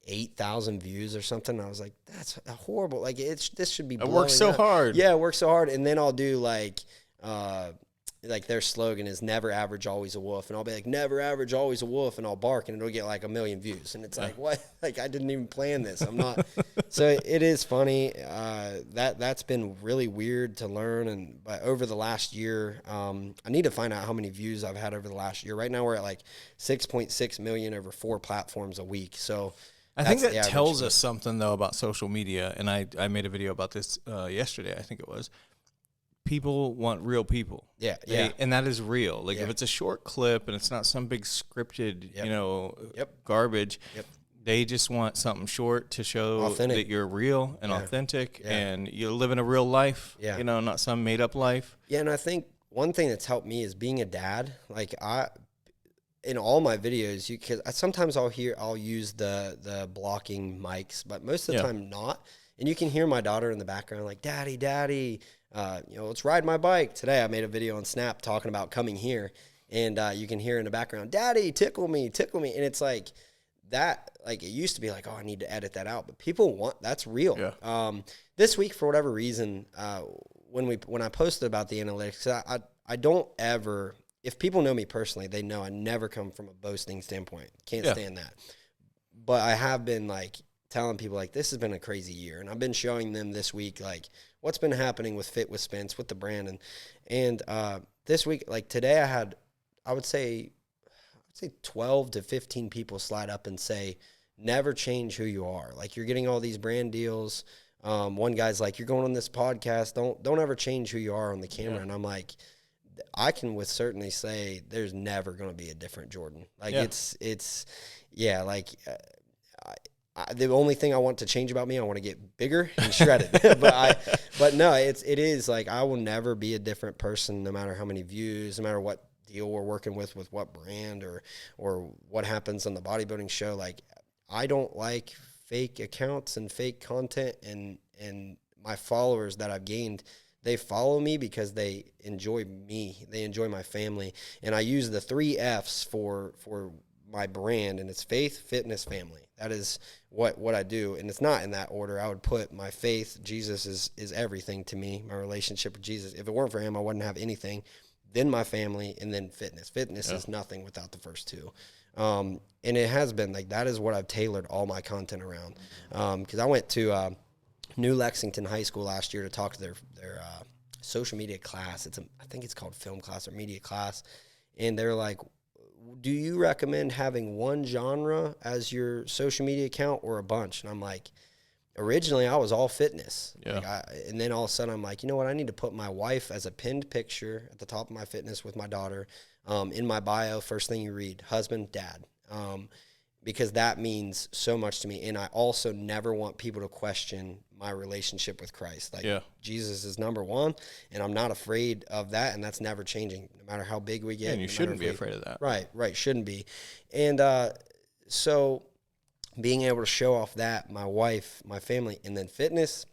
8,000 views or something. I was like, that's horrible. Like this should be. It works so hard. Yeah, it works so hard, and then I'll do like their slogan is "Never average, always a wolf," and I'll be like, "Never average, always a wolf," and I'll bark, and it'll get like 1 million views, and it's like, what? Like I didn't even plan this. I'm not. So it is funny. That's been really weird to learn, but over the last year, I need to find out how many views I've had over the last year. Right now we're at like 6.6 million over 4 platforms a week. So I think that tells us something though about social media, and I made a video about this yesterday. I think it was. People want real people. Yeah. And that is real. Like if it's a short clip and it's not some big scripted, garbage, they just want something short to show that you're real and authentic and you're living a real life, not some made up life. Yeah. And I think one thing that's helped me is being a dad. Like in all my videos, because sometimes I'll use the blocking mics, but most of the time not. And you can hear my daughter in the background like, daddy, let's ride my bike. Today I made a video on Snap talking about coming here, and you can hear in the background, daddy, tickle me. And it's like that, like it used to be like, oh, I need to edit that out, but people want, that's real. Yeah. This week, for whatever reason, when I posted about the analytics, I don't ever, if people know me personally, they know I never come from a boasting standpoint. Can't stand that. But I have been like telling people like, this has been a crazy year. And I've been showing them this week, like what's been happening with Fit with Spence, with the brand. And this week, like today I would say 12 to 15 people slide up and say, never change who you are. Like you're getting all these brand deals. One guy's like, you're going on this podcast. Don't ever change who you are on the camera. Yeah. And I'm like, I can with certainty say there's never going to be a different Jordan. Like the only thing I want to change about me, I want to get bigger and shredded. but no, it is like I will never be a different person, no matter how many views, no matter what deal we're working with what brand or what happens on the bodybuilding show. Like I don't like fake accounts and fake content, and my followers that I've gained, they follow me because they enjoy me. They enjoy my family. And I use the 3 F's for my brand, and it's faith, fitness, family. That is what I do. And it's not in that order. I would put my faith, Jesus is everything to me, my relationship with Jesus. If it weren't for him, I wouldn't have anything. Then my family, and then fitness. Fitness is nothing without the first 2. And it has been like, that is what I've tailored all my content around. Because I went to New Lexington High School last year to talk to their social media class. I think it's called film class or media class. And they're like, do you recommend having one genre as your social media account or a bunch? And I'm like, originally I was all fitness. Yeah. Like and then all of a sudden I'm like, you know what? I need to put my wife as a pinned picture at the top of my fitness with my daughter. In my bio, first thing you read, husband, dad. because that means so much to me. And I also never want people to question my relationship with Christ. Like, Jesus is number one, and I'm not afraid of that, and that's never changing, no matter how big we get. And you shouldn't be afraid of that. Right, shouldn't be. And so being able to show off that, my wife, my family, and then fitness,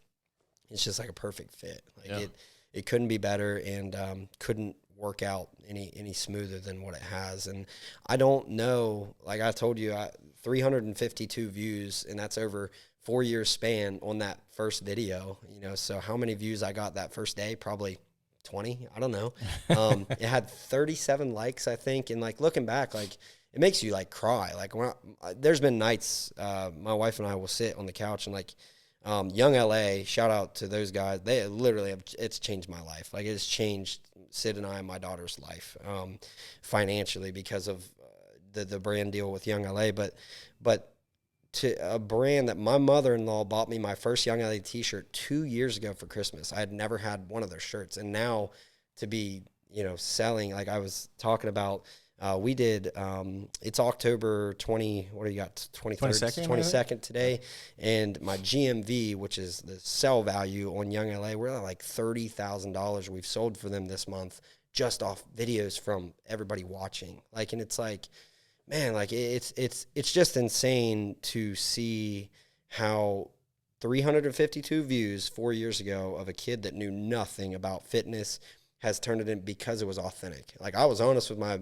it's just like a perfect fit. Like it couldn't be better, and couldn't work out any smoother than what it has. And I don't know, like I told you, 352 views, and that's over 4 years span on that first video, so how many views I got that first day? Probably 20. I don't know. It had 37 likes, I think. And like looking back, like it makes you like cry. Like there's been nights, my wife and I will sit on the couch and like, Young LA, shout out to those guys. They literally it's changed my life. Like it's changed Sid and I and my daughter's life, financially because of the brand deal with Young LA. But to a brand that my mother-in-law bought me my first Young LA t-shirt 2 years ago for Christmas. I had never had one of their shirts. And now to be, selling, like I was talking about, we did, it's October 20, what do you got? 22nd today. And my GMV, which is the sell value on Young LA, we're at like $30,000 we've sold for them this month just off videos from everybody watching. Like, and it's like, man, like it's just insane to see how 352 views 4 years ago of a kid that knew nothing about fitness has turned it in because it was authentic. Like I was honest with my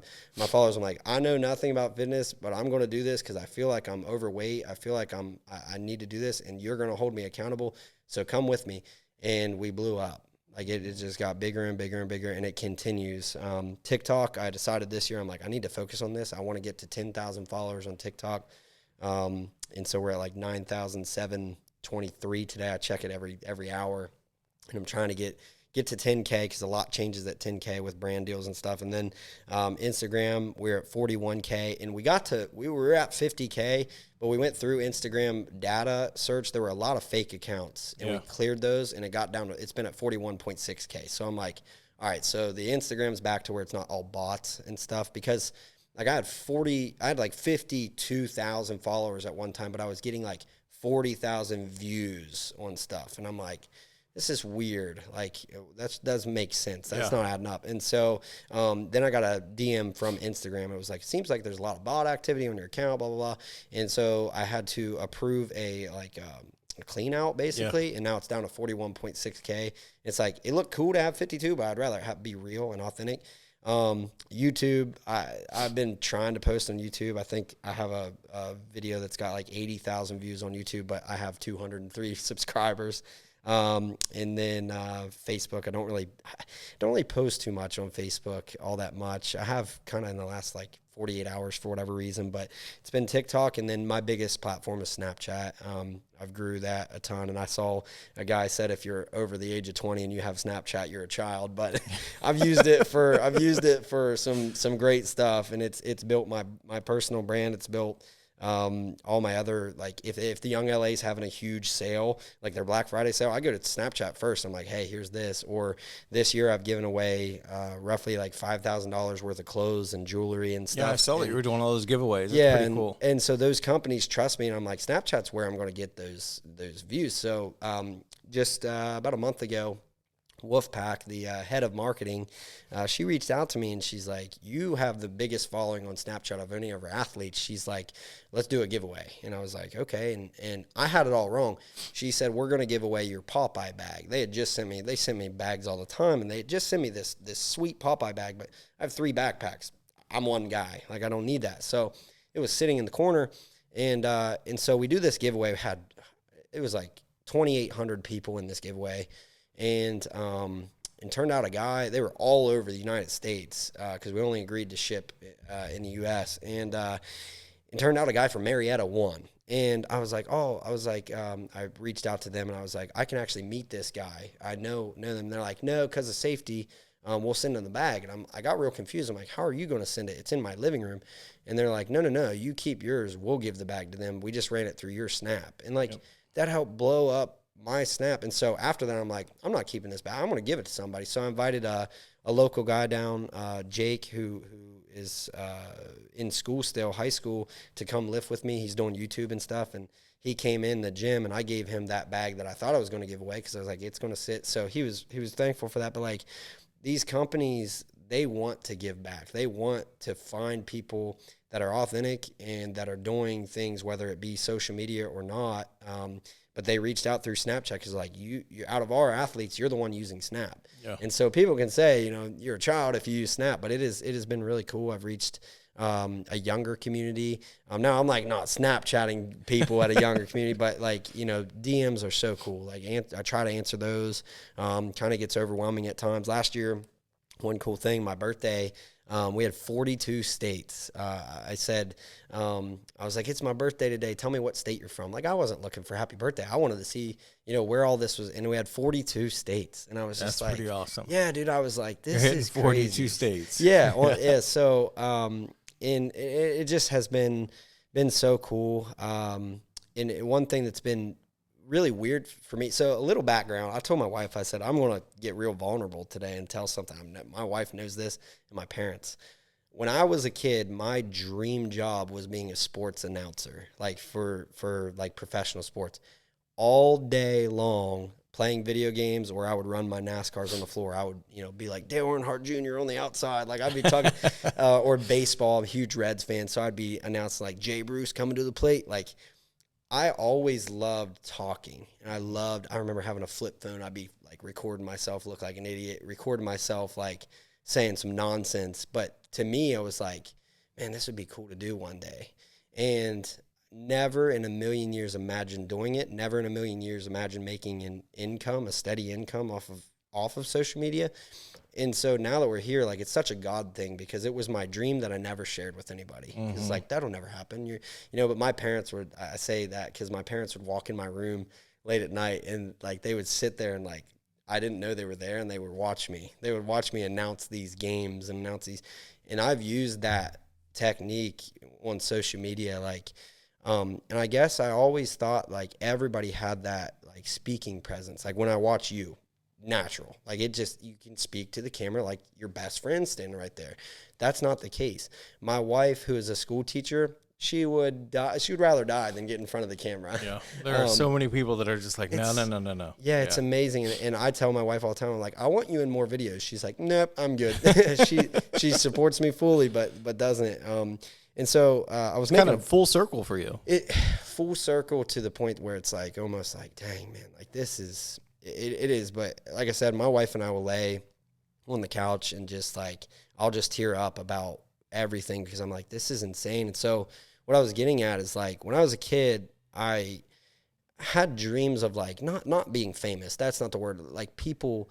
followers. I'm like, I know nothing about fitness, but I'm going to do this because I feel like I'm overweight. I feel like I need to do this, and you're going to hold me accountable. So come with me. And we blew up. Like it just got bigger and bigger and bigger, and it continues. TikTok, I decided this year, I'm like, I need to focus on this. I want to get to 10,000 followers on TikTok. And so we're at like 9,723 today. I check it every hour, and I'm trying to get to 10K because a lot changes at 10K with brand deals and stuff. And then Instagram, we're at 41K, and we were at 50K, but we went through Instagram data search. There were a lot of fake accounts, and we cleared those, and it got down to, it's been at 41.6K. So I'm like, all right, so the Instagram's back to where it's not all bots and stuff, because like I had like 52,000 followers at one time, but I was getting like 40,000 views on stuff. And I'm like, this is weird. Like that doesn't make sense. That's not adding up. And so then I got a DM from Instagram. It was like, seems like there's a lot of bot activity on your account, blah, blah, blah. And so I had to approve a clean out basically. And now it's down to 41.6K. It's like, it looked cool to have 52, but I'd rather be real and authentic. YouTube, I've been trying to post on YouTube. I think I have a video that's got like 80,000 views on YouTube, but I have 203 subscribers. And then Facebook, I don't really post too much on Facebook, all that much. I have kind of in the last like 48 hours for whatever reason, but it's been TikTok. And then my biggest platform is Snapchat. I've grew that a ton. And I saw a guy said, if you're over the age of 20 and you have Snapchat, you're a child, but I've used it for some great stuff. And it's built my personal brand. It's built all my other, like if the Young LA's having a huge sale, like their Black Friday sale, I go to Snapchat first. I'm like, hey, here's this. Or this year I've given away roughly like $5,000 worth of clothes and jewelry and stuff. Yeah, I saw that you were doing all those giveaways. It's pretty cool. And so those companies trust me, and I'm like, Snapchat's where I'm going to get those views. So just about a month ago, Wolfpack, the head of marketing, she reached out to me and she's like, you have the biggest following on Snapchat of any of our athletes. She's like, let's do a giveaway. And I was like, okay. And I had it all wrong. She said, we're going to give away your Popeye bag. They send me bags all the time, and they just sent me this sweet Popeye bag, but I have 3 backpacks. I'm one guy. Like, I don't need that. So it was sitting in the corner. And so we do this giveaway. It was like 2,800 people in this giveaway. And turned out a guy, they were all over the United States because we only agreed to ship in the U.S. And turned out a guy from Marietta won. And I was like, I reached out to them and I was like, I can actually meet this guy. I know them. They're like, no, because of safety, we'll send them the bag. And I got real confused. I'm like, how are you going to send it? It's in my living room. And they're like, no, you keep yours. We'll give the bag to them. We just ran it through your Snap. And like, that helped blow up my Snap. And so after that, I'm like, I'm not keeping this back. I'm going to give it to somebody. So I invited a local guy down, Jake, who is in school still, high school, to come lift with me. He's doing YouTube and stuff, and he came in the gym, and I gave him that bag that I thought I was going to give away because I was like, it's going to sit. So he was thankful for that. But like these companies, they want to give back. They want to find people that are authentic and that are doing things, whether it be social media or not. But they reached out through Snapchat because like you out of our athletes, you're the one using Snap. Yeah. And so people can say, you know, you're a child if you use Snap, but it has been really cool. I've reached a younger community. Now I'm like not Snapchatting people at a younger community, but like, you know, DMs are so cool. Like I try to answer those. Kind of gets overwhelming at times. Last year, one cool thing, my birthday, we had 42 states. I said, I was like, it's my birthday today. Tell me what state you're from. Like, I wasn't looking for happy birthday. I wanted to see, you know, where all this was. And we had 42 states. And I was just like, that's pretty awesome. Yeah, dude. I was like, this is 42 crazy. States. Yeah. Well, yeah. So, and it just has been so cool. And one thing that's been really weird for me. So a little background. I told my wife, I said, I'm going to get real vulnerable today and tell something. My wife knows this, and my parents. When I was a kid, my dream job was being a sports announcer, like for like professional sports, all day long, playing video games, or I would run my NASCARs on the floor. I would, you know, be like Dale Earnhardt Jr. on the outside. Like I'd be talking, or baseball. I'm a huge Reds fan, so I'd be announcing like Jay Bruce coming to the plate. Like I always loved talking, and I remember having a flip phone. I'd be like recording myself, look like an idiot, recording myself like saying some nonsense. But to me, I was like, man, this would be cool to do one day. And never in a million years imagined doing it. Never in a million years imagined making an income, a steady income off of social media. And so now that we're here, like it's such a God thing because it was my dream that I never shared with anybody. It's like, that'll never happen. But my parents I say that because my parents would walk in my room late at night and like they would sit there and like, I didn't know they were there and they would watch me. They would watch me announce these games and announce these. And I've used that technique on social media. Like, and I guess I always thought like everybody had that like speaking presence. Like when I watch you, natural, like it just, you can speak to the camera like your best friend standing right there. That's not the case. My wife, who is a school teacher, she would rather die than get in front of the camera. Yeah, there are so many people that are just like, no. Yeah, it's amazing. And I tell my wife all the time, I'm like, I want you in more videos. She's like, nope, I'm good. she supports me fully, but doesn't. And so I was kind of full circle for you. Full circle to the point where it's like almost like, dang man, like this is. It is, but like I said, my wife and I will lay on the couch and just like I'll just tear up about everything because I'm like, this is insane. And so what I was getting at is like when I was a kid, I had dreams of like not being famous. That's not the word. Like people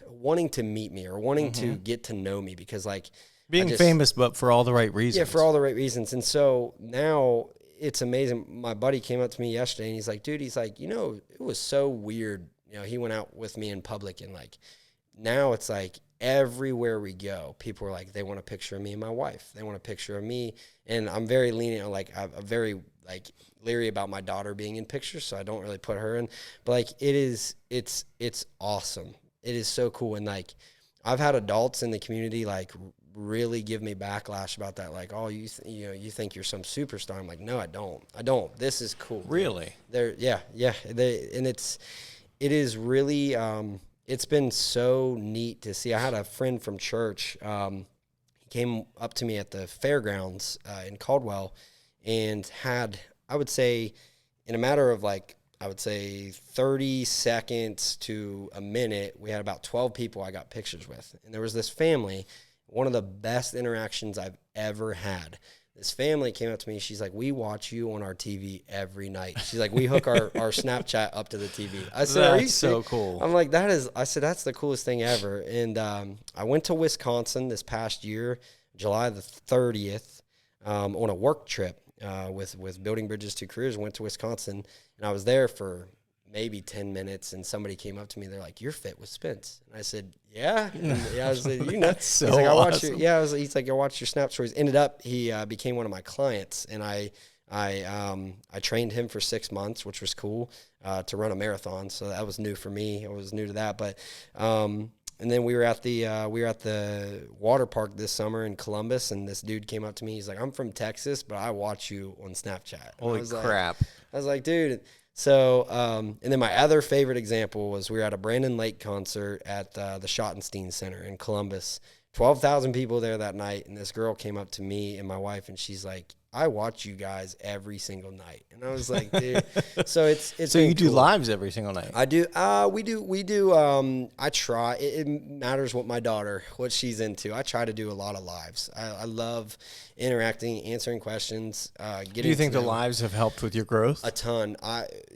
wanting to meet me or wanting to get to know me because like being famous, but for all the right reasons. Yeah, for all the right reasons. And so now it's amazing. My buddy came up to me yesterday and he's like, dude, he's like, you know, it was so weird. You know, he went out with me in public and like, now it's like everywhere we go, people are like, they want a picture of me and my wife. They want a picture of me. And I'm very lenient on like, I'm very like leery about my daughter being in pictures. So I don't really put her in, but like it's awesome. It is so cool. And like, I've had adults in the community, like really give me backlash about that. Like, oh, you think you're some superstar. I'm like, no, I don't. This is cool. Really? Yeah. It is really, it's been so neat to see. I had a friend from church. He came up to me at the fairgrounds in Caldwell and had, I would say, in a matter of like, I would say 30 seconds to a minute, we had about 12 people I got pictures with. And there was this family, one of the best interactions I've ever had. This family came up to me. She's like, we watch you on our TV every night. She's like, we hook our Snapchat up to the TV. I said, that's are you so cool. I'm like, I said, that's the coolest thing ever. And I went to Wisconsin this past year, July the 30th, on a work trip with Building Bridges to Careers. Went to Wisconsin, and I was there for maybe 10 minutes, and somebody came up to me. They're like, you're fit with Spence. And I said, yeah. And I was like, you know. That's so he's like, awesome. He's like, I watched your Snap stories. Ended up, he became one of my clients, and I trained him for 6 months, which was cool, to run a marathon. So that was new for me. I was new to that. But And then we were at the water park this summer in Columbus, and this dude came up to me. He's like, "I'm from Texas, but I watch you on Snapchat." Holy crap! I was like, "Dude." So, and then my other favorite example was we were at a Brandon Lake concert at the Schottenstein Center in Columbus. 12,000 people there that night, and this girl came up to me and my wife, and she's like, "I watch you guys every single night." And I was like, "Dude," so it's so you do lives every single night? I do. We do. I try. It matters what she's into. I try to do a lot of lives. I love interacting, answering questions. Do you think the lives have helped with your growth? A ton.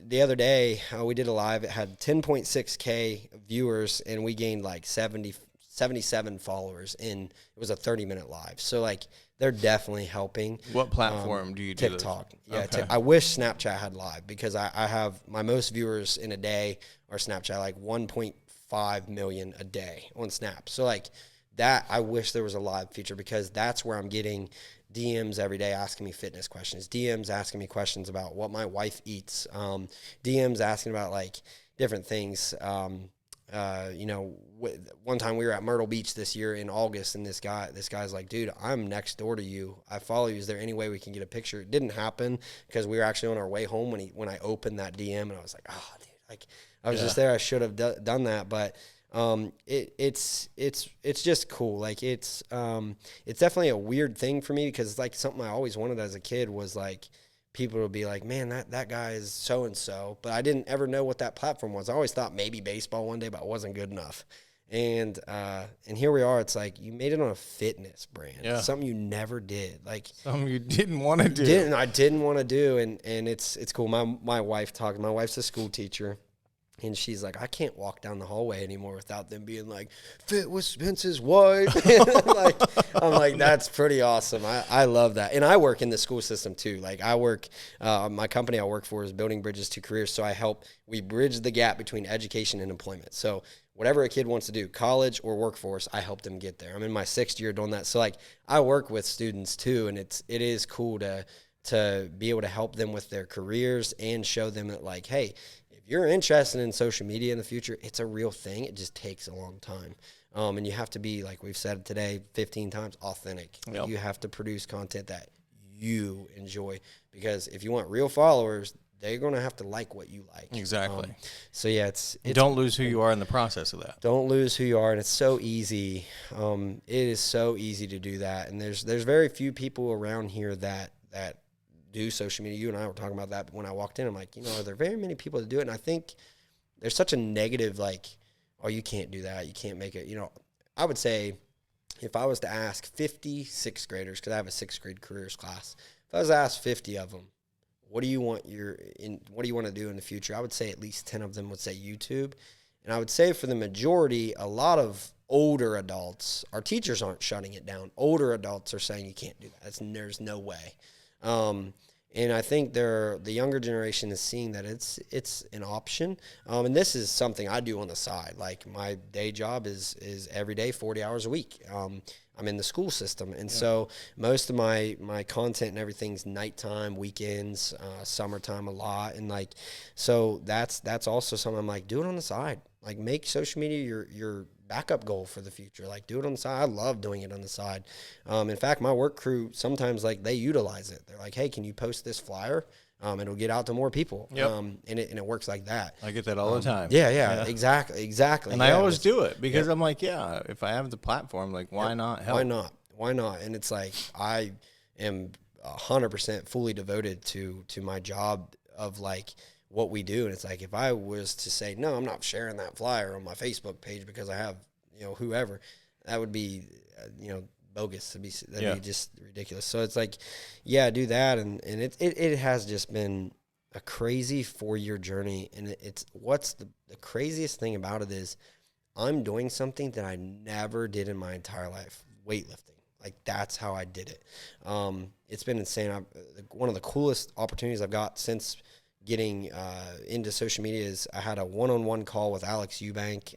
The other day we did a live. It had 10.6K viewers, and we gained like 77 followers in, it was a 30-minute live. So like they're definitely helping. What platform do you do? TikTok. Yeah, okay. I wish Snapchat had live, because I have my most viewers in a day are Snapchat, like 1.5 million a day on Snap. So like that, I wish there was a live feature, because that's where I'm getting DMs every day asking me fitness questions, DMs asking me questions about what my wife eats, DMs asking about like different things. One time we were at Myrtle Beach this year in August, and this guy's like, "Dude, I'm next door to you. I follow you. Is there any way we can get a picture?" It didn't happen, because we were actually on our way home when I opened that DM, and I was like, "Oh, dude, like I was just there. I should have done that." But it's just cool. Like it's definitely a weird thing for me, because it's like something I always wanted as a kid was like, people will be like, "Man, that guy is so-and-so," but I didn't ever know what that platform was. I always thought maybe baseball one day, but it wasn't good enough. And here we are. It's like you made it on a fitness brand, something you never did, like something you didn't want to do. I didn't want to do, and it's cool. My wife's a school teacher. And she's like, "I can't walk down the hallway anymore without them being like, 'Fit with Spence's wife.'" I'm like, that's pretty awesome. I love that. And I work in the school system too. Like I work, my company I work for is Building Bridges to Careers. So we bridge the gap between education and employment. So whatever a kid wants to do, college or workforce, I help them get there. I'm in my 6th year doing that. So like I work with students too. And it is cool to be able to help them with their careers and show them that like, hey, if you're interested in social media in the future, it's a real thing. It just takes a long time. And you have to be, like we've said today 15 times, authentic. Yep. You have to produce content that you enjoy, because if you want real followers, they're going to have to like what you like. Exactly. So yeah, it's don't lose who you are in the process of that. Don't lose who you are. And it's so easy. It is so easy to do that. And there's very few people around here that do social media. You and I were talking about that when I walked in. I'm like, are there very many people that do it? And I think there's such a negative, like, "Oh, you can't do that. You can't make it." I would say if I was to ask 50 6th graders, because I have a 6th grade careers class, if I was to ask 50 of them, what do you want to do in the future? I would say at least 10 of them would say YouTube. And I would say for the majority, a lot of older adults, our teachers aren't shutting it down. Older adults are saying you can't do that. There's no way. And I think the younger generation is seeing that it's an option. And this is something I do on the side. Like my day job is every day, 40 hours a week. I'm in the school system. And so most of my content and everything's nighttime, weekends, summertime a lot. And like, so that's also something I'm like, do it on the side. Like make social media your backup goal for the future. Like do it on the side. I love doing it on the side. In fact, my work crew, sometimes like they utilize it. They're like, "Hey, can you post this flyer? It'll get out to more people." Yep. And it works like that. I get that all the time. Yeah, exactly. And I always do it because I'm like, if I have the platform, like why not help? Why not? And it's like, I am 100% fully devoted to my job of like what we do. And it's like, if I was to say, "No, I'm not sharing that flyer on my Facebook page because I have, whoever," that would be, bogus. That'd be just ridiculous. So it's like, do that. And it has just been a crazy 4-year journey. And what's the craziest thing about it is I'm doing something that I never did in my entire life, weightlifting. Like that's how I did it. It's been insane. One of the coolest opportunities I've got since getting into social media is I had a one-on-one call with Alex Eubank,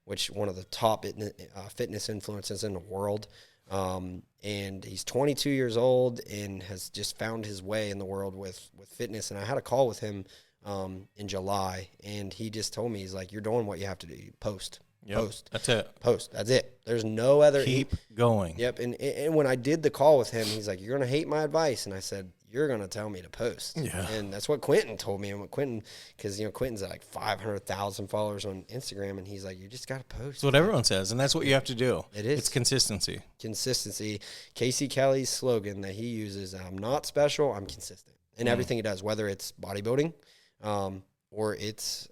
which one of the top fitness influencers in the world. And he's 22 years old and has just found his way in the world with fitness. And I had a call with him in July, and he just told me, he's like, "You're doing what you have to do. You post. Post. That's it. Post. That's it. There's no other. Keep going. Yep. And when I did the call with him, he's like, "You're going to hate my advice." And I said, "You're going to tell me to post." Yeah. And that's what Quentin told me. And what Quentin, because, Quentin's at like 500,000 followers on Instagram. And he's like, "You just got to post." That's what everyone says. And that's what you have to do. It is. It's consistency. Consistency. Casey Kelly's slogan that he uses, "I'm not special, I'm consistent." In everything he does, whether it's bodybuilding, or it's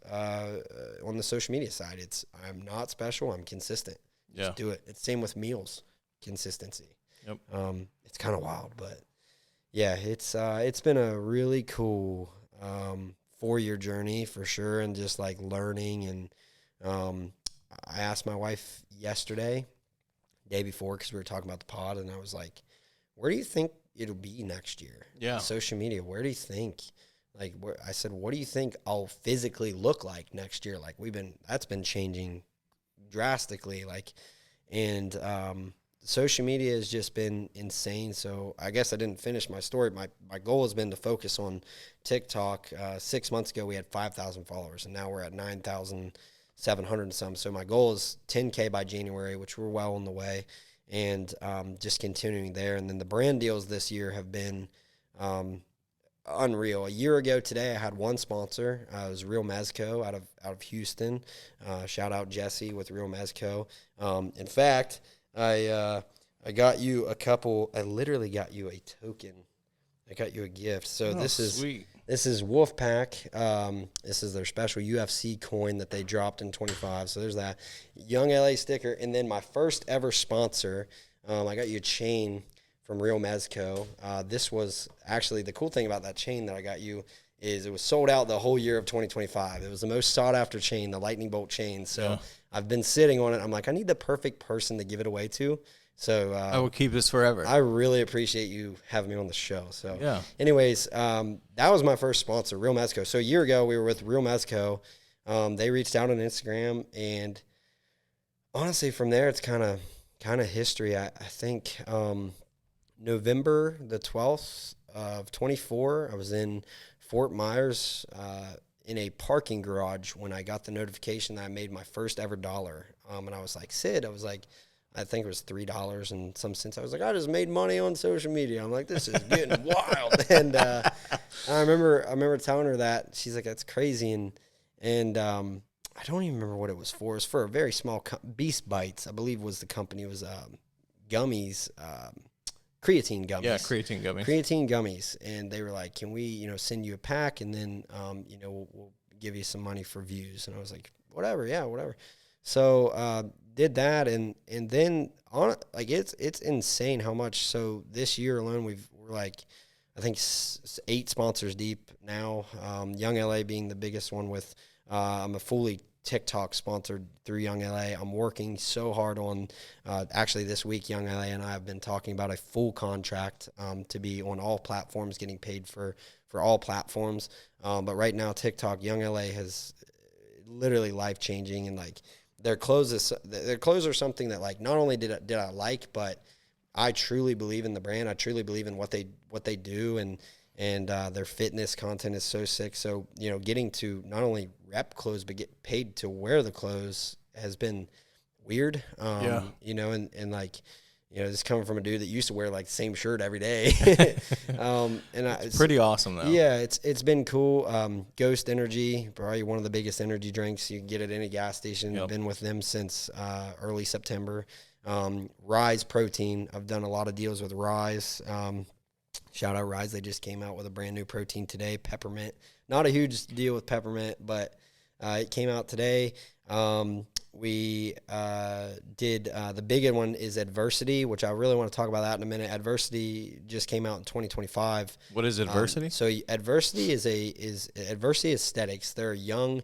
on the social media side. It's, "I'm not special, I'm consistent." Just do it. It's same with meals, consistency. Yep. It's kind of wild, but yeah, it's been a really cool 4-year journey for sure, and just like learning. And I asked my wife yesterday, day before, because we were talking about the pod, and I was like, "Where do you think it'll be next year?" Yeah. Social media. Where do you think? Like, I said, "What do you think I'll physically look like next year?" Like, that's been changing drastically. Like, and social media has just been insane. So I guess I didn't finish my story. My goal has been to focus on TikTok. 6 months ago, we had 5,000 followers, and now we're at 9,700 and some. So my goal is 10K by January, which we're well on the way, and just continuing there. And then the brand deals this year have been unreal. A year ago today, I had one sponsor. It was Real Mezco out of Houston. Shout out Jesse with Real Mezco. In fact, I got you a couple. I literally got you a token. I got you a gift. So this is sweet. This is Wolfpack. This is their special UFC coin that they dropped in 25. So there's that Young LA sticker, and then my first ever sponsor. I got you a chain from Real Mezco. This was actually the cool thing about that chain that I got you is it was sold out the whole year of 2025. It was the most sought after chain, the lightning bolt chain. So I've been sitting on it. I'm like, I need the perfect person to give it away to. So I will keep this forever. I really appreciate you having me on the show. So anyways, that was my first sponsor, Real Mezco. So a year ago we were with Real Mezco. They reached out on Instagram, and honestly from there it's kind of history. I think November the 12th of 24, I was in Fort Myers in a parking garage when I got the notification that I made my first ever dollar. And I was like, Sid, I think it was $3 and some cents. I was like, I just made money on social media. I'm like, this is getting wild. And I remember telling her that. She's like, that's crazy. And I don't even remember what it was for. It was for a very small Beast Bites, I believe was the company. It was gummies, creatine gummies. Yeah, creatine gummies. Creatine gummies. And they were like, can we, send you a pack, and then, we'll give you some money for views. And I was like, whatever. Yeah, whatever. So did that, and then it's insane how much. So this year alone, we're like, I think 8 sponsors deep now. Young LA being the biggest one. With I'm a fully TikTok sponsored through Young LA. I'm working so hard on actually this week. Young LA and I have been talking about a full contract to be on all platforms, getting paid for all platforms. But right now, TikTok, Young LA has literally life changing, and like. Their clothes are something that, like, not only did I like, but I truly believe in the brand. I truly believe in what they do, and their fitness content is so sick. So getting to not only rep clothes but get paid to wear the clothes has been weird. And like. This coming from a dude that used to wear like the same shirt every day. It's pretty awesome though. Yeah, it's been cool. Ghost Energy, probably one of the biggest energy drinks you can get at any gas station. Yep. I've been with them since early September. Rise Protein, I've done a lot of deals with Rise. Shout out Rise, they just came out with a brand new protein today, peppermint. Not a huge deal with peppermint, but it came out today. We did the big one is Adversity, which I really want to talk about that in a minute. Adversity just came out in 2025. What is Adversity? So Adversity is Adversity Aesthetics. They're a young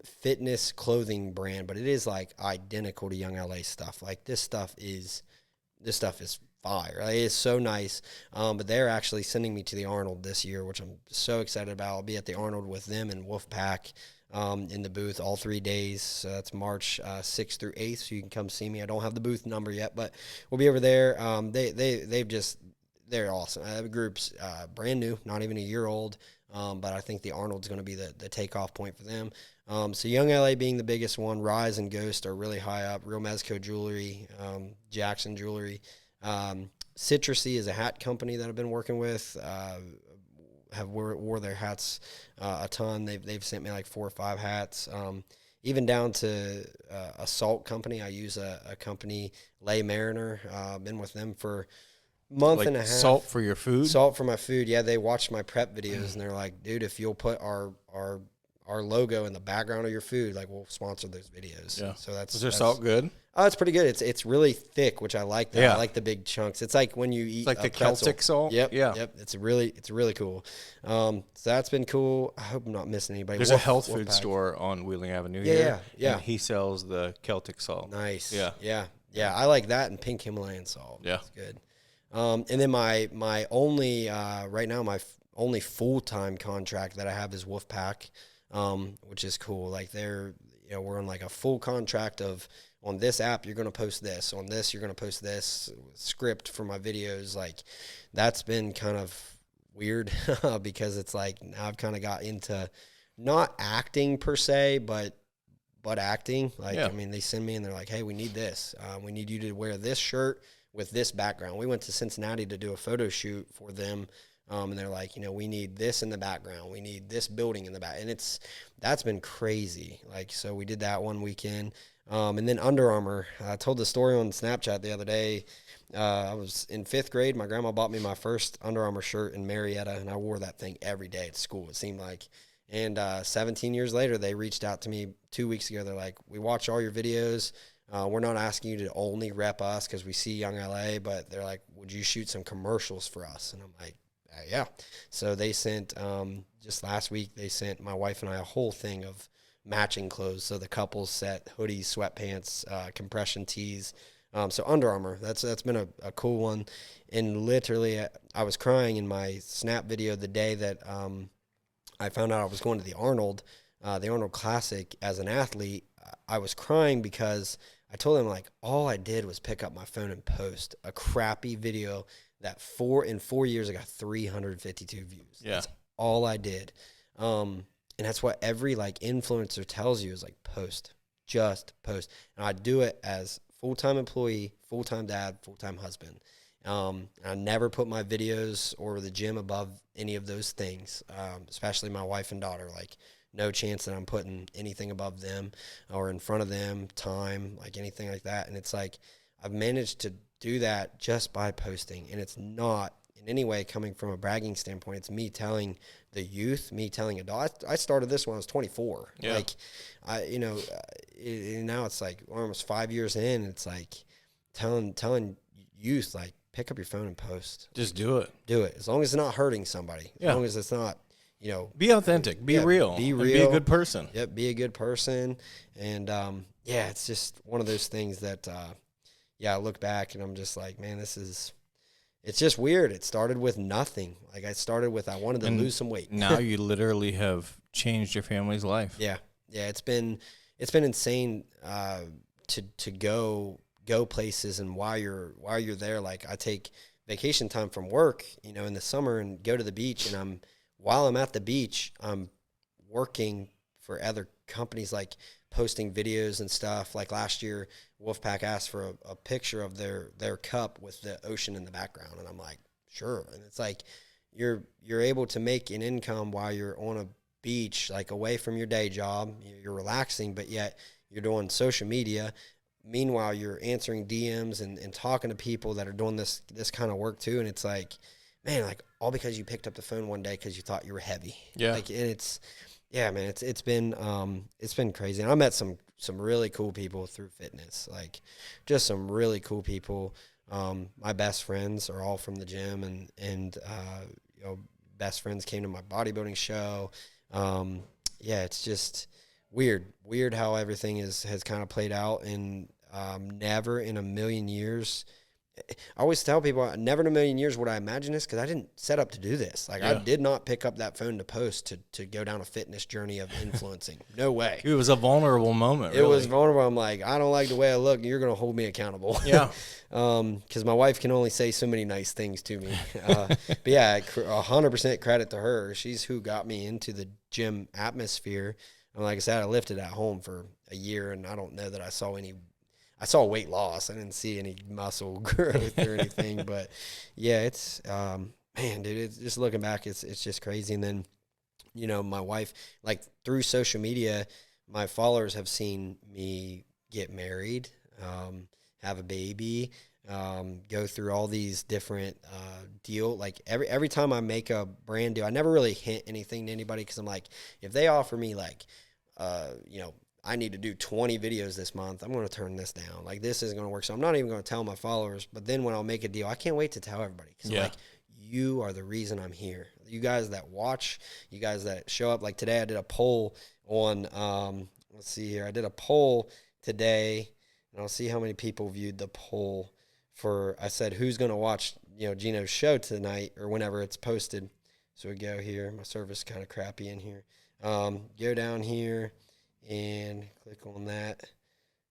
fitness clothing brand, but it is like identical to Young LA stuff. Like this stuff is fire. Like, it's so nice. But they're actually sending me to the Arnold this year, which I'm so excited about. I'll be at the Arnold with them and Wolfpack. In the booth all 3 days. That's March 6th through 8th, so you can come see me. I don't have the booth number yet, but we'll be over there. They're awesome. The group's brand new, not even a year old. But I think the Arnold's going to be the takeoff point for them. So Young LA being the biggest one, Rise and Ghost are really high up. Real Mezco Jewelry, Jackson Jewelry. Citrusy is a hat company that I've been working with. Have wore their hats a ton. They've sent me like 4 or 5 hats. Even down to a salt company. I use a company, Lay Mariner. Been with them for a month and a half. Salt for your food? Salt for my food. Yeah, they watched my prep videos and they're like, dude, if you'll put our logo in the background of your food, like we'll sponsor those videos. Yeah. So that's. Is their salt good? Oh, it's pretty good. It's really thick, which I like that. Yeah. I like the big chunks. It's like when you eat it's like the pretzel. Celtic salt. Yep. Yeah. Yep. It's really cool. So that's been cool. I hope I'm not missing anybody. There's a health food store on Wheeling Avenue. Yeah. And he sells the Celtic salt. Nice. Yeah. Yeah. I like that and pink Himalayan salt. Yeah. That's good. And then my only right now my only full-time contract that I have is Wolfpack, which is cool. Like we're on like a full contract of, on this app, you're going to post this. On this, you're going to post this script for my videos. Like, that's been kind of weird because it's like now I've kind of got into not acting per se, but acting. Like, I mean, they send me and they're like, hey, we need this. We need you to wear this shirt with this background. We went to Cincinnati to do a photo shoot for them. And they're like, we need this in the background. We need this building in the back. And that's been crazy. Like, so we did that one weekend. And then Under Armour, I told the story on Snapchat the other day. I was in 5th grade. My grandma bought me my first Under Armour shirt in Marietta, and I wore that thing every day at school, it seemed like. And 17 years later, they reached out to me 2 weeks ago. They're like, we watch all your videos. We're not asking you to only rep us because we see Young LA, but they're like, would you shoot some commercials for us? And I'm like, yeah. So they sent, just last week, they sent my wife and I a whole thing of matching clothes. So the couples set hoodies, sweatpants, compression tees. So Under Armour, that's been a cool one. And literally, I was crying in my Snap video the day that I found out I was going to the Arnold Classic as an athlete. I was crying because I told him, like, all I did was pick up my phone and post a crappy video that in 4 years I got 352 views. Yeah. That's all I did. And that's what every like influencer tells you is like just post. And I do it as full-time employee, full-time dad, full-time husband. I never put my videos or the gym above any of those things, especially my wife and daughter. Like, no chance that I'm putting anything above them or in front of them, time, like anything like that. And it's like I've managed to do that just by posting. And it's not in any way coming from a bragging standpoint. It's me telling the youth, me telling adults. I started this when I was 24. Yeah. Like, now it's like we're almost 5 years in. It's like telling youth, like, pick up your phone and post. Just do it. Do it. As long as it's not hurting somebody. As long as it's not, be authentic. Be real. Be real. Be a good person. Yep. Be a good person. And, it's just one of those things that, I look back and I'm just like, man, it's just weird. It started with nothing. Like, I started with, I wanted to lose some weight. Now you literally have changed your family's life. Yeah. Yeah. It's been insane, to go places. And while you're there, like, I take vacation time from work, in the summer and go to the beach. And while I'm at the beach, I'm working for other companies, like posting videos and stuff. Like last year, Wolfpack asked for a picture of their cup with the ocean in the background. And I'm like, sure. And it's like, you're able to make an income while you're on a beach, like away from your day job. You're relaxing, but yet you're doing social media. Meanwhile, you're answering DMs and talking to people that are doing this kind of work too. And it's like, man, like, all because you picked up the phone one day because you thought you were heavy. Yeah. Like, and it's been crazy. And I met some really cool people through fitness, like just some really cool people. My best friends are all from the gym, and best friends came to my bodybuilding show. It's just weird how everything has kind of played out. And never in a million years I always tell people, never in a million years would I imagine this, because I didn't set up to do this. Like, I did not pick up that phone to post to go down a fitness journey of influencing. No way. It was a vulnerable moment. It was vulnerable. I'm like, I don't like the way I look. You're going to hold me accountable. Yeah. Because my wife can only say so many nice things to me. But yeah, 100% credit to her. She's who got me into the gym atmosphere. And like I said, I lifted at home for a year, and I don't know that I saw weight loss. I didn't see any muscle growth or anything, but yeah, it's, man, dude, it's just looking back, it's just crazy. And then, you know, my wife, like through social media, my followers have seen me get married, have a baby, go through all these different, deal. Like every time I make a brand deal, I never really hint anything to anybody, 'cause I'm like, if they offer me like, you know, I need to do 20 videos this month, I'm going to turn this down. Like, this isn't going to work. So I'm not even going to tell my followers. But then when I'll make a deal, I can't wait to tell everybody. Because like, you are the reason I'm here. You guys that watch, you guys that show up. Like today I did a poll on, let's see here. I did a poll today, and I'll see how many people viewed the poll for, I said, who's going to watch, you know, Gino's show tonight or whenever it's posted. So we go here. My service is kind of crappy in here. Go down here and click on that.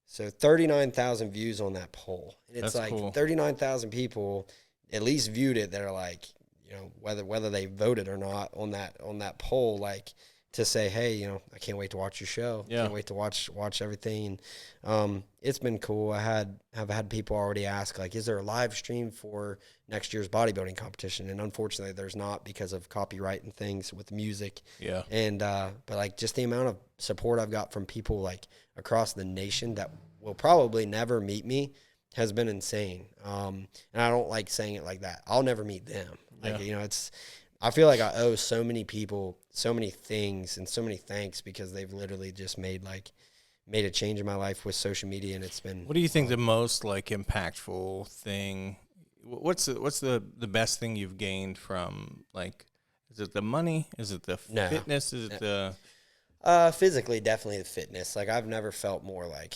So 39,000 views on that poll. And it's That's like cool. 39,000 people at least viewed it that are like, you know, whether they voted or not on that poll, like to say, hey, you know, I can't wait to watch your show. Yeah. Can't wait to watch everything. And it's been cool. Have had people already ask, like, is there a live stream for next year's bodybuilding competition? And unfortunately there's not, because of copyright and things with music. Yeah. And but like, just the amount of support I've got from people like across the nation that will probably never meet me has been insane. And I don't like saying it like that. I'll never meet them. Like, you know, I feel like I owe so many people so many things and so many thanks, because they've literally just made a change in my life with social media. And it's been, what do you think the most like impactful thing, what's the best thing you've gained from, like, is it the money? Is it the fitness? Is it the physically, definitely the fitness. Like, I've never felt more like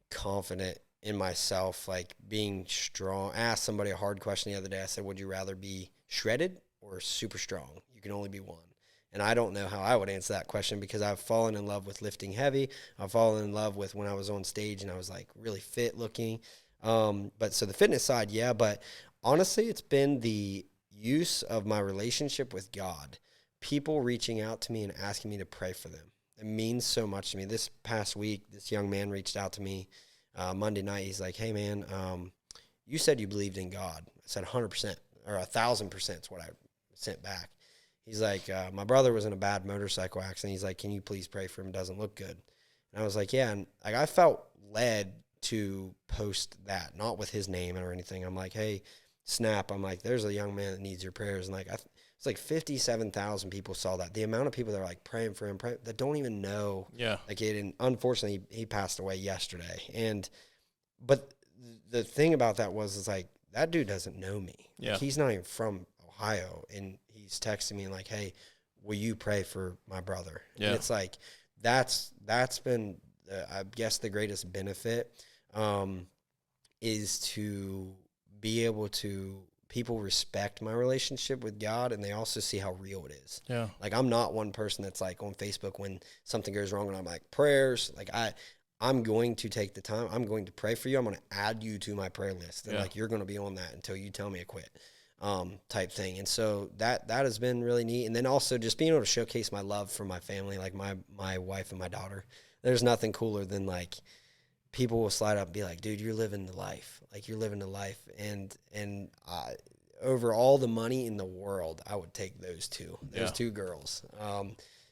confident in myself, like being strong. I asked somebody a hard question the other day. I said, would you rather be shredded or super strong? You can only be one. And I don't know how I would answer that question, because I've fallen in love with lifting heavy. I've fallen in love with when I was on stage and I was like really fit looking. But so the fitness side, yeah. But honestly, it's been the use of my relationship with God. People reaching out to me and asking me to pray for them. It means so much to me. This past week, this young man reached out to me Monday night. He's like, hey, man, you said you believed in God. I said 100% or 1,000% is what I sent back. He's like, my brother was in a bad motorcycle accident. He's like, can you please pray for him? Doesn't look good. And I was like, yeah. And like, I felt led to post that, not with his name or anything. I'm like, hey, Snap. I'm like, there's a young man that needs your prayers. And like, it's like 57,000 people saw that. The amount of people that are like praying for him, that don't even know. Yeah. Like it, and unfortunately he passed away yesterday. But the thing about that is like, that dude doesn't know me. Yeah. Like, he's not even from Ohio, and he's texting me like, hey, will you pray for my brother? Yeah. And it's like, that's been, I guess, the greatest benefit, is to be able to, people respect my relationship with God, and they also see how real it is. Yeah. Like, I'm not one person that's like on Facebook when something goes wrong and I'm like, prayers. Like, I'm going to take the time. I'm going to pray for you. I'm going to add you to my prayer list. And like, you're going to be on that until you tell me to quit, type thing. And so that has been really neat. And then also just being able to showcase my love for my family, like my wife and my daughter. There's nothing cooler than like, people will slide up and be like, dude, you're living the life. Like, you're living the life. And over all the money in the world, I would take those two girls.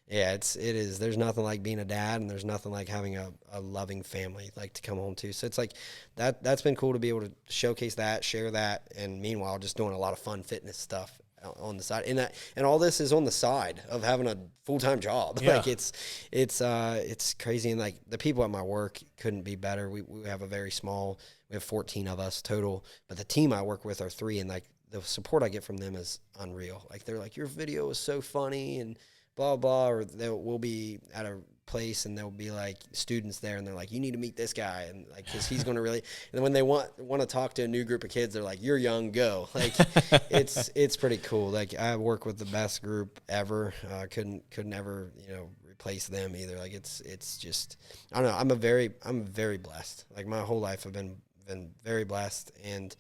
Yeah, it is. There's nothing like being a dad, and there's nothing like having a loving family like to come home to. So it's like that's been cool to be able to showcase that, share that, and meanwhile just doing a lot of fun fitness stuff on the side. And all this is on the side of having a full-time job. Yeah. Like it's crazy, and like the people at my work couldn't be better. We have we have 14 of us total, but the team I work with are 3, and like the support I get from them is unreal. Like, they're like, your video is so funny and blah, blah, or we'll be at a place and there'll be like students there and they're like, you need to meet this guy, and like, because he's going to really, and then when they want to talk to a new group of kids, they're like, you're young, go. Like it's pretty cool. Like I work with the best group ever. Couldn't ever, replace them either. Like it's just, I don't know. I'm very blessed. Like my whole life I've been very blessed, and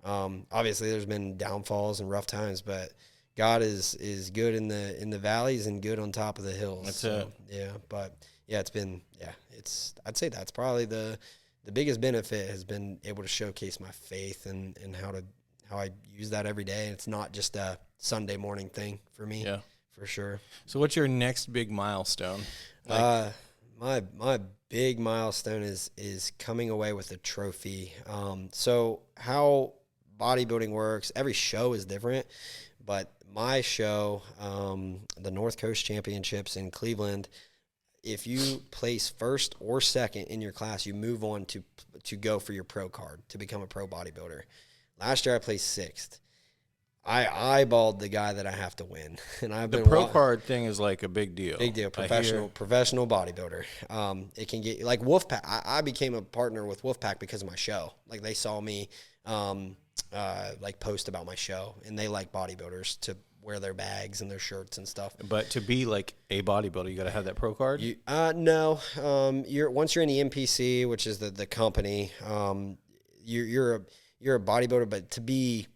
obviously there's been downfalls and rough times, but God is good in the valleys and good on top of the hills. That's it. Yeah, but yeah, I'd say that's probably the biggest benefit has been able to showcase my faith and how I use that every day. And it's not just a Sunday morning thing for me. Yeah, for sure. So what's your next big milestone? My big milestone is coming away with a trophy. So how bodybuilding works, every show is different, but my show, the North Coast Championships in Cleveland, if you place first or second in your class, you move on to go for your pro card to become a pro bodybuilder. Last year I placed sixth. I eyeballed the guy that I have to win, and the pro card thing is like a big deal. Big deal. Professional bodybuilder. It can get like Wolfpack. I became a partner with Wolfpack because of my show. Like they saw me, like post about my show, and they like bodybuilders to wear their bags and their shirts and stuff. But to be like a bodybuilder, you got to have that pro card. No. Once you're in the NPC, which is the company, you're a bodybuilder. But to be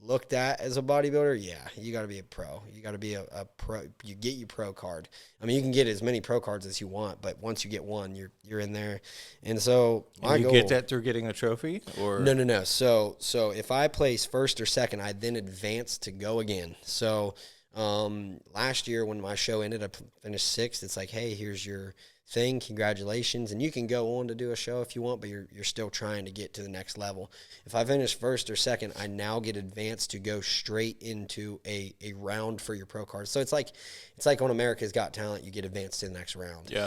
looked at as a bodybuilder, yeah, you got to be a pro. You got to be a pro. You get your pro card. I mean, you can get as many pro cards as you want, but once you get one, you're in there. And so my goal, get that through getting a trophy, or no. So if I place first or second, I then advance to go again. So last year when my show ended, I finished sixth. It's like, hey, here's your thing, congratulations, and you can go on to do a show if you want, but you're still trying to get to the next level. If I finish first or second, I now get advanced to go straight into a round for your pro card. So it's like on America's Got Talent, you get advanced to the next round. Yeah.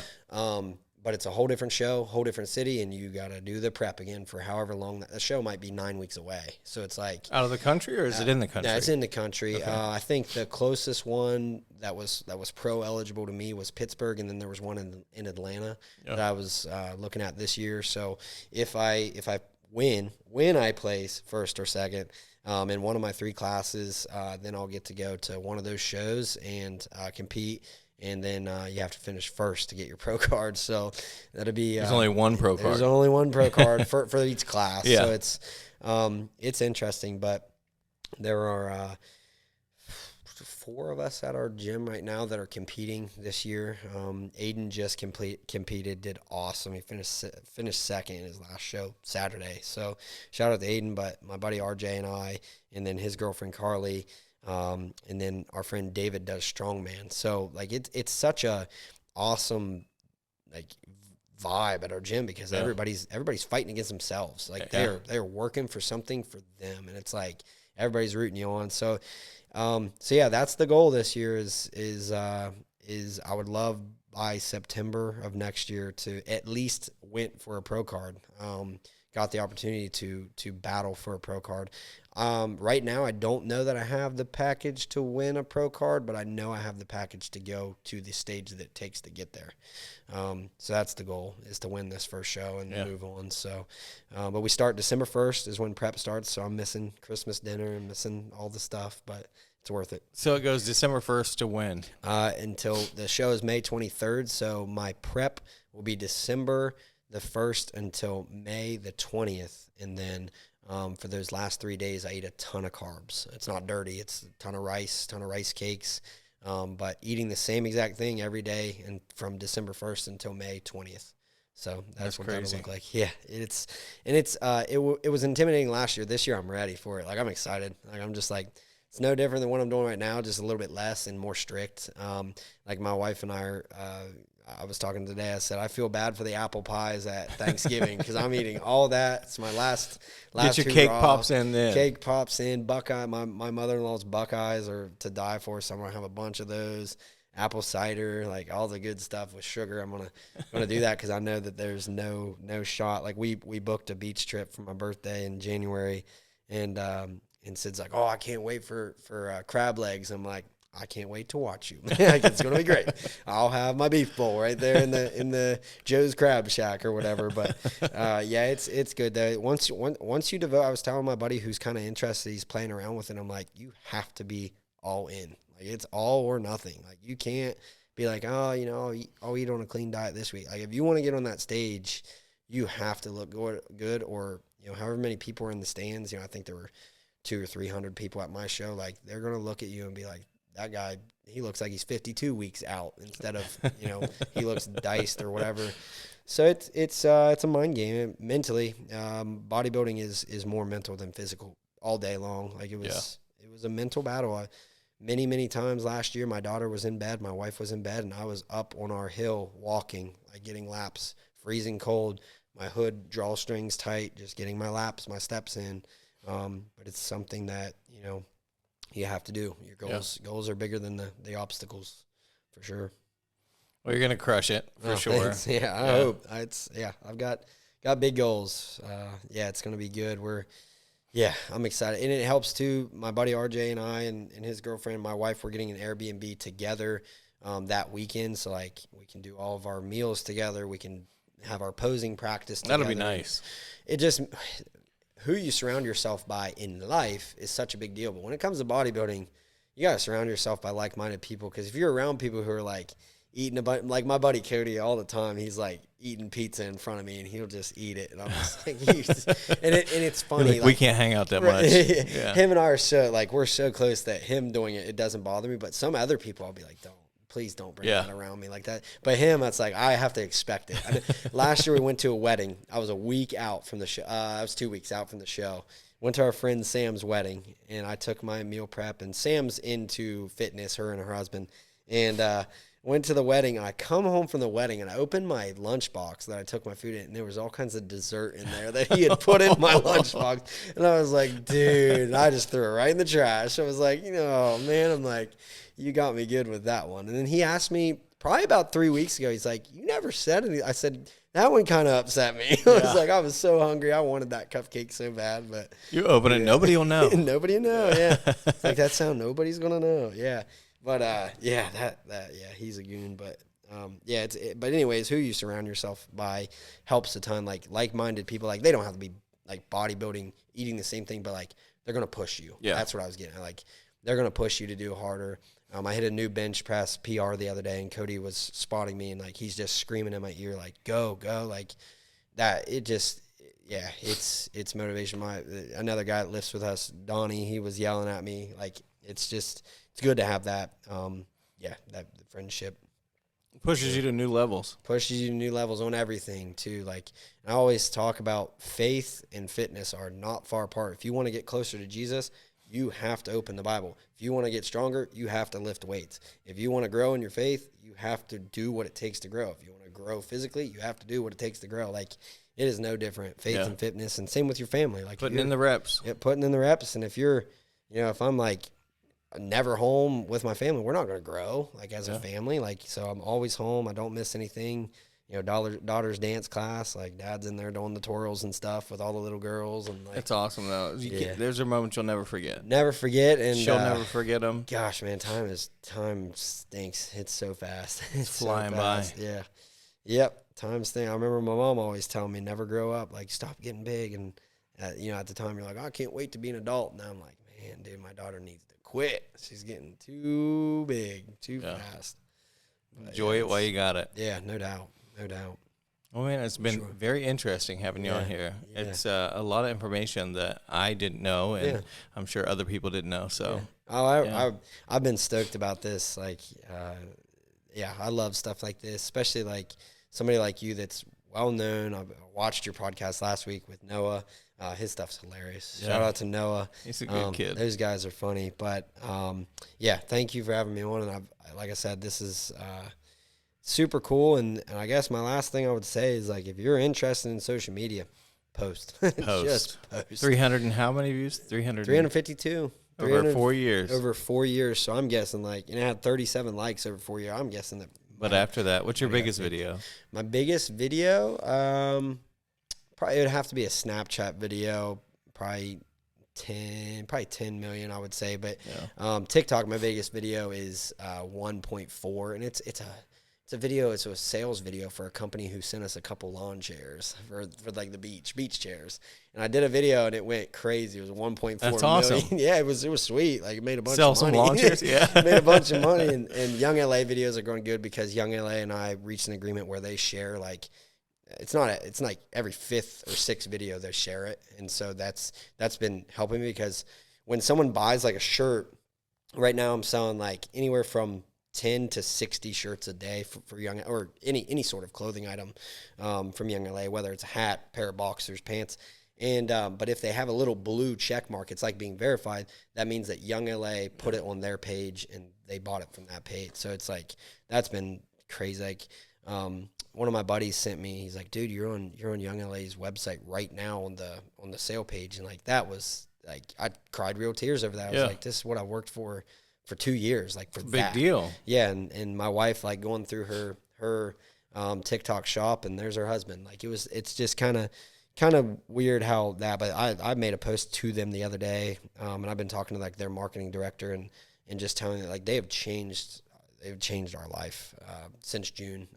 But it's a whole different show, whole different city, and you got to do the prep again for however long the show might be 9 weeks away. So it's like out of the country, or is it in the country? No, it's in the country. Okay. I think the closest one that was pro eligible to me was Pittsburgh, and then there was one in Atlanta that I was looking at this year. So if I when I place first or second in one of my 3 classes, then I'll get to go to one of those shows and compete. And then you have to finish first to get your pro card. So that'll be there's only one pro card. There's only one pro card for each class. Yeah. So it's interesting, but there are 4 of us at our gym right now that are competing this year. Aiden just competed, did awesome. He finished second in his last show Saturday. So shout out to Aiden, but my buddy RJ and I, and then his girlfriend Carly, and then our friend David does strongman. So like it's such a awesome like vibe at our gym because everybody's fighting against themselves. Like they're working for something for them, and it's like everybody's rooting you on. So yeah, that's the goal this year is I would love by September of next year to at least win for a pro card. Got the opportunity to battle for a pro card. Right now, I don't know that I have the package to win a pro card, but I know I have the package to go to the stage that it takes to get there. So that's the goal, is to win this first show and move on. So, but we start December 1st is when prep starts, so I'm missing Christmas dinner and missing all the stuff, but it's worth it. So it goes December 1st to when? Until the show is May 23rd, so my prep will be December the 1st until May the 20th, and then for those last 3 days, I eat a ton of carbs. It's not dirty. It's a ton of rice cakes, but eating the same exact thing every day and from December 1st until May 20th. So that's what that'll look like. Yeah, it was intimidating last year. This year, I'm ready for it. Like, I'm excited. Like, I'm just like, it's no different than what I'm doing right now, just a little bit less and more strict. Like my wife and I are, I was talking today, I said, I feel bad for the apple pies at Thanksgiving because I'm eating all that. It's my last Get your cake pops in then. Cake pops in. Buckeye. My mother-in-law's Buckeyes are to die for, so I'm going to have a bunch of those. Apple cider, like all the good stuff with sugar. I'm gonna do that because I know that there's no shot. Like we booked a beach trip for my birthday in January, and Sid's like, oh, I can't wait for crab legs. I'm like, I can't wait to watch you. Like, it's going to be great. I'll have my beef bowl right there in the Joe's Crab Shack or whatever. But yeah, it's good though. Once you devote, I was telling my buddy who's kind of interested, he's playing around with it. I'm like, you have to be all in. Like, it's all or nothing. Like, you can't be like, oh, you know, I'll eat on a clean diet this week. Like, if you want to get on that stage, you have to look good, or, you know, however many people are in the stands. You know, I think there were 200 or 300 people at my show. Like, they're going to look at you and be like, that guy, he looks like he's 52 weeks out instead of, you know, he looks diced or whatever. So it's a mind game mentally. Bodybuilding is more mental than physical all day long. Like, it was a mental battle. Many times last year, my daughter was in bed, my wife was in bed, and I was up on our hill walking, like getting laps, freezing cold, my hood drawstrings tight, just getting my laps, my steps in. But it's something that, you know, you have to do. Your goals are bigger than the obstacles, for sure. Well, you're gonna crush it for sure. Thanks. Yeah, I hope. I've got big goals. It's gonna be good. I'm excited, and it helps too. My buddy RJ and I and his girlfriend, my wife, we're getting an Airbnb together that weekend, so like we can do all of our meals together. We can have our posing practice together. That'll be nice. It just, who you surround yourself by in life is such a big deal. But when it comes to bodybuilding, you gotta surround yourself by like-minded people, because if you're around people who are like eating like my buddy Cody all the time, he's like eating pizza in front of me and he'll just eat it, and I'm just like, and it's funny. Like, we can't hang out that much. Yeah. Him and I are so, like, we're so close that him doing it doesn't bother me. But some other people, I'll be like, please don't bring that around me like that. But him, it's like, I have to expect it. Last year we went to a wedding. I was a week out from the show. I was 2 weeks out from the show. Went to our friend Sam's wedding, and I took my meal prep. And Sam's into fitness, her and her husband. And went to the wedding, and I come home from the wedding, and I opened my lunchbox that I took my food in, and there was all kinds of dessert in there that he had put in my lunchbox. And I was like, dude, I just threw it right in the trash. I was like, man, I'm like, you got me good with that one. And then he asked me probably about 3 weeks ago, he's like, you never said anything. I said, that one kind of upset me. I was like, I was so hungry. I wanted that cupcake so bad. But you open it, nobody will know. Nobody will know, yeah. It's like, that sound, nobody's going to know, yeah. But, he's a goon. But, but anyways, who you surround yourself by helps a ton. Like-minded people, like, they don't have to be, like, bodybuilding, eating the same thing, but, like, they're going to push you. Yeah. That's what I was getting at. Like, they're going to push you to do harder. I hit a new bench press PR the other day, and Cody was spotting me, and, like, he's just screaming in my ear, like, go, like, that. It just, it's motivation. Another guy that lifts with us, Donnie, he was yelling at me. Like, it's good to have that, that friendship. Pushes you to new levels. Pushes you to new levels on everything, too. Like, I always talk about faith and fitness are not far apart. If you want to get closer to Jesus, you have to open the Bible. If you want to get stronger, you have to lift weights. If you want to grow in your faith, you have to do what it takes to grow. If you want to grow physically, you have to do what it takes to grow. Like, it is no different, faith and fitness, and same with your family. Like, putting in the reps. Yeah, putting in the reps. And if you're, if I'm like never home with my family, we're not going to grow, like, as a family. Like, so I'm always home. I don't miss anything. Daughter's dance class, like, dad's in there doing the twirls and stuff with all the little girls, and like, it's awesome though. There's a moment you'll never forget. Never forget, and she'll never forget them. Gosh, man, time stinks. It's so fast. It's flying by. Yeah, yep. Time stinks. I remember my mom always telling me, never grow up. Like, stop getting big. And at the time you're like, I can't wait to be an adult. Now I'm like, man, dude, my daughter needs to quit. She's getting too big, too fast. But enjoy it while you got it. Yeah, no doubt. No doubt. Well, man, it's been very interesting having you on here. Yeah. It's a lot of information that I didn't know, and I'm sure other people didn't know. So, I've been stoked about this. Like, I love stuff like this, especially like somebody like you that's well known. I watched your podcast last week with Noah. His stuff's hilarious. Shout out to Noah. He's a good kid. Those guys are funny. But thank you for having me on. And like I said, this is super cool. And I guess my last thing I would say is, like, if you're interested in social media, post. Just post. 300 and how many views? 352. Over 4 years. Over 4 years. So I'm guessing, like, it had 37 likes over 4 years. I'm guessing that. But after that, what's your biggest video? My biggest video, probably it would have to be a Snapchat video, probably probably 10 million, I would say. But TikTok, my biggest video is 1.4, and it's a video. It's a sales video for a company who sent us a couple lawn chairs for like the beach chairs. And I did a video and it went crazy. It was 1.4 That's million. awesome. Yeah, it was sweet. Like it made a bunch Sell of money. some lawn chairs, yeah. Made a bunch of money. And Young LA videos are going good because Young LA and I reached an agreement where they share like it's like every 5th or 6th video they share it. And so that's been helping me because when someone buys like a shirt, right now I'm selling like anywhere from 10 to 60 shirts a day for Young, or any sort of clothing item from Young LA, whether it's a hat, pair of boxers, pants. And but if they have a little blue check mark, it's like being verified. That means that Young LA put it on their page and they bought it from that page. So it's like that's been crazy. Like one of my buddies sent me. He's like, "Dude, you're on Young LA's website right now on the sale page," and like that was like I cried real tears over that. I was like, "This is what I worked for 2 years." Like for Big that. deal. Yeah, and my wife like going through her TikTok shop, and there's her husband. Like it's just kind of weird how that. But I made a post to them the other day, and I've been talking to like their marketing director and just telling them like they've changed our life since June.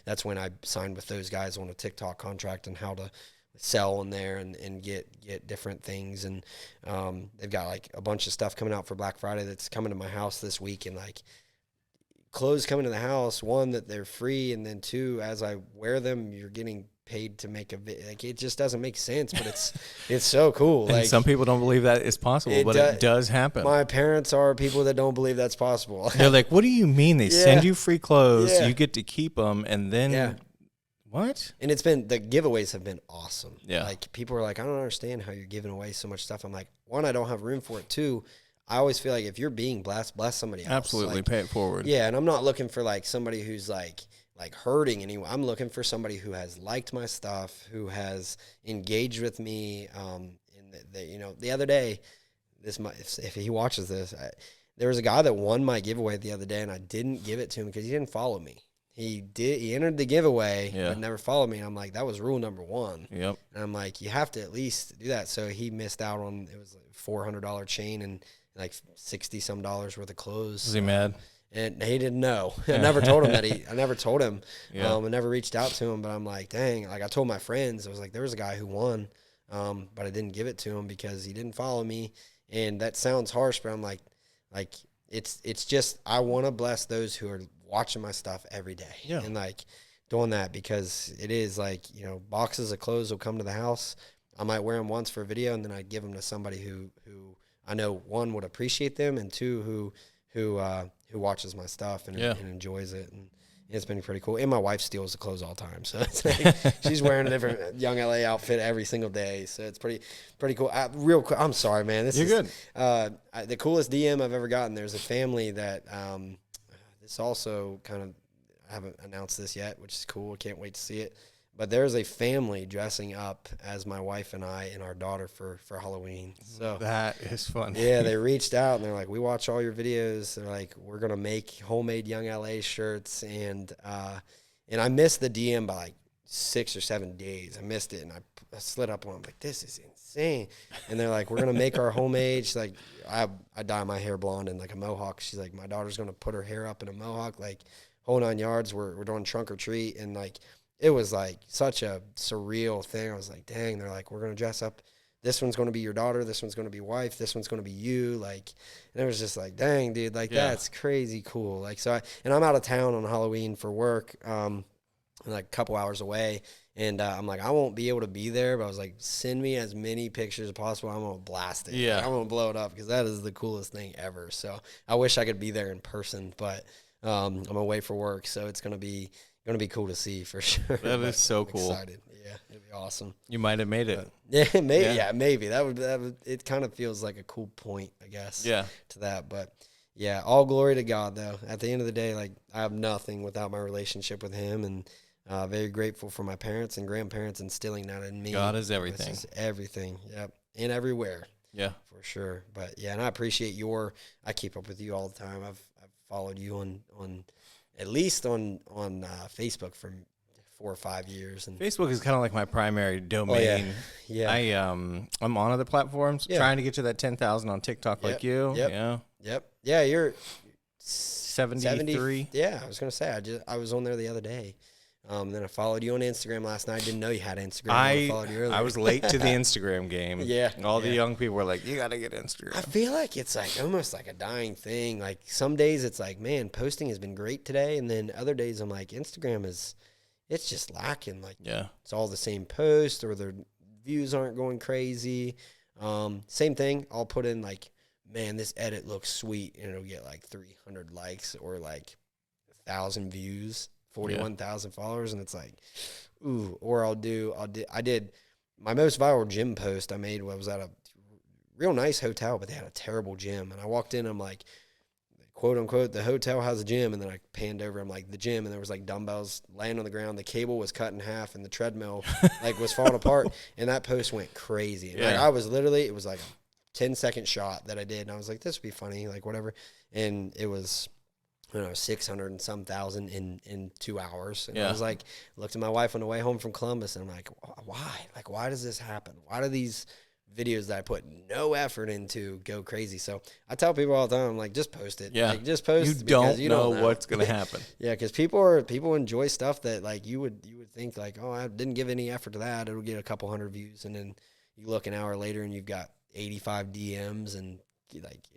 That's when I signed with those guys on a TikTok contract and how to sell in there and get different things. And they've got like a bunch of stuff coming out for Black Friday that's coming to my house this week. And like clothes coming to the house, one, that they're free. And then two, as I wear them, you're getting paid to make a video. Like it just doesn't make sense, but it's so cool. And like some people don't believe that is possible, but it does happen. My parents are people that don't believe that's possible. They're like, "What do you mean they send you free clothes? You get to keep them, and then what?" And it's been, the giveaways have been awesome. Yeah, like people are like, "I don't understand how you're giving away so much stuff." I'm like, one, I don't have room for it. Two, I always feel like if you're being blessed, bless somebody else. Absolutely, like, pay it forward. Yeah, and I'm not looking for like somebody who's like hurting anyone. I'm looking for somebody who has liked my stuff, who has engaged with me. The other day, if he watches this, there was a guy that won my giveaway the other day, and I didn't give it to him because he didn't follow me. He entered the giveaway, but never followed me. And I'm like, that was rule number 1. Yep. And I'm like, you have to at least do that. So he missed out on, it was like $400 chain and like $60 some worth of clothes. Was he mad? And he didn't know. I never told him that I never told him. Yeah. I never reached out to him, but I'm like, dang, like I told my friends, I was like, there was a guy who won, but I didn't give it to him because he didn't follow me. And that sounds harsh, but I'm like it's just, I want to bless those who are watching my stuff every day. Yeah. And like doing that, because it is like, boxes of clothes will come to the house. I might wear them once for a video, and then I'd give them to somebody who I know, one, would appreciate them, and two, who watches my stuff and enjoys it. And it's been pretty cool. And my wife steals the clothes all the time, so it's like she's wearing a different Young LA outfit every single day. So it's pretty cool. Real quick, I'm sorry, man. You're good. The coolest DM I've ever gotten. There's a family that this also kind of, I haven't announced this yet, which is cool. I can't wait to see it. But there's a family dressing up as my wife and I and our daughter for Halloween. So that is fun. Yeah, they reached out and they're like, "We watch all your videos." They're like, "We're gonna make homemade Young LA shirts." And I missed the DM by like 6 or 7 days. I missed it, and I slid up on them like, "This is insane." And they're like, "We're gonna make our homemade." She's like, I dye my hair blonde and like a mohawk. She's like, "My daughter's gonna put her hair up in a mohawk, like whole 9 yards. We're doing trunk or treat." And like, it was like such a surreal thing. I was like, dang, they're like, "We're going to dress up. This one's going to be your daughter. This one's going to be wife. This one's going to be you." Like, and it was just like, dang, dude, like that's crazy cool. Like, so I'm out of town on Halloween for work, like a couple hours away. And I'm like, I won't be able to be there, but I was like, send me as many pictures as possible. I'm going to blast it. Yeah. Like, I'm going to blow it up because that is the coolest thing ever. So I wish I could be there in person, but I'm away for work. So it's going to be cool to see for sure. That is so cool. Excited. Yeah, it'd be awesome. You might have made it. Yeah, maybe. Yeah, maybe that would. It kind of feels like a cool point, I guess. Yeah. To that, but yeah, all glory to God. Though at the end of the day, like I have nothing without my relationship with Him, and very grateful for my parents and grandparents instilling that in me. God is everything. Everything. Yep, and everywhere. Yeah, for sure. But yeah, and I appreciate I keep up with you all the time. I've followed you on. At least on Facebook 4 or 5 years. And Facebook is kind of like my primary domain. Oh, yeah. I'm on other platforms trying to get to that 10,000 on TikTok like you. Yeah, you're 73. Yeah, I was gonna say I was on there the other day. Then I followed you on Instagram last night. I didn't know you had Instagram. I followed you earlier. I was late to the Instagram game. All the young people were like, you got to get Instagram. I feel like it's like almost like a dying thing. Like some days it's like, man, posting has been great today. And then other days I'm like, Instagram it's just lacking. Like, it's all the same post or their views aren't going crazy. Same thing. I'll put in like, man, this edit looks sweet. And it'll get like 300 likes or like 1,000 views. 41,000 followers, and it's like, ooh. Or I did my most viral gym post I made was at a real nice hotel, but they had a terrible gym. And I walked in, I'm like, quote unquote, the hotel has a gym. And then I panned over, I'm like, the gym, and there was like dumbbells laying on the ground. The cable was cut in half, and the treadmill like was falling apart. And that post went crazy. And like, I was literally, it was like a 10-second shot that I did, and I was like, this would be funny, like whatever. And it was, 600 and some thousand in 2 hours. And I was like, looked at my wife on the way home from Columbus, and I'm like, why? Like, why does this happen? Why do these videos that I put no effort into go crazy? So I tell people all the time, I'm like, just post it. Like, just post it. You don't know what's going to happen. Because people enjoy stuff that like you would think like, oh, I didn't give any effort to that. It'll get a couple hundred views, and then you look an hour later and you've got 85 DMs and like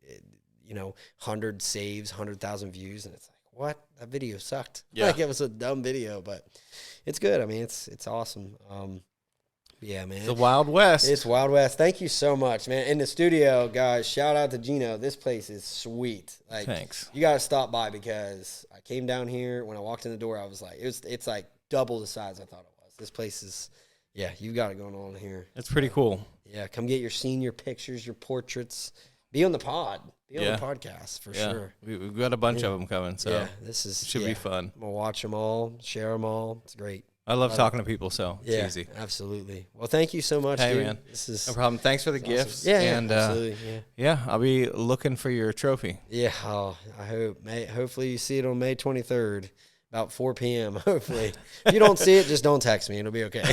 100 saves, 100,000 views, and it's like, what? That video sucked. Like, it was a dumb video, but it's good. I mean, it's awesome. Yeah, man. It's the Wild West. It's Wild West. Thank you so much, man. In the studio, guys, shout out to Gino. This place is sweet. Like, thanks. You got to stop by, because I came down here. When I walked in the door, I was like, it's like double the size I thought it was. This place is, you got it going on here. It's pretty cool. Yeah, come get your senior pictures, your portraits. Be on the pod. Be on the podcast for sure. We've got a bunch of them coming, so this should be fun. I'm going to watch them all, share them all. It's great. I love talking to people, so it's easy. Absolutely. Well, thank you so much, dude. Man. This is no problem. Thanks for the gifts. Awesome. And, absolutely. I'll be looking for your trophy. Yeah, I hope. Hopefully you see it on May 23rd. About 4 p.m., hopefully. If you don't see it, just don't text me. It'll be okay.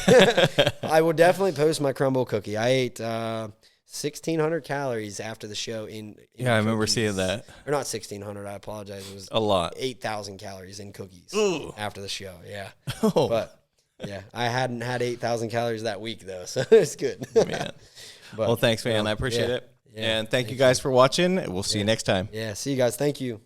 I will definitely post my crumble cookie. I ate 1,600 calories after the show in I remember seeing that. Or not 1,600, I apologize. It was a lot. 8,000 calories in cookies after the show, But, I hadn't had 8,000 calories that week, though, so it's good. Man. Well, thanks, man. I appreciate it. And thank you guys for watching. We'll see you next time. Yeah, see you guys. Thank you.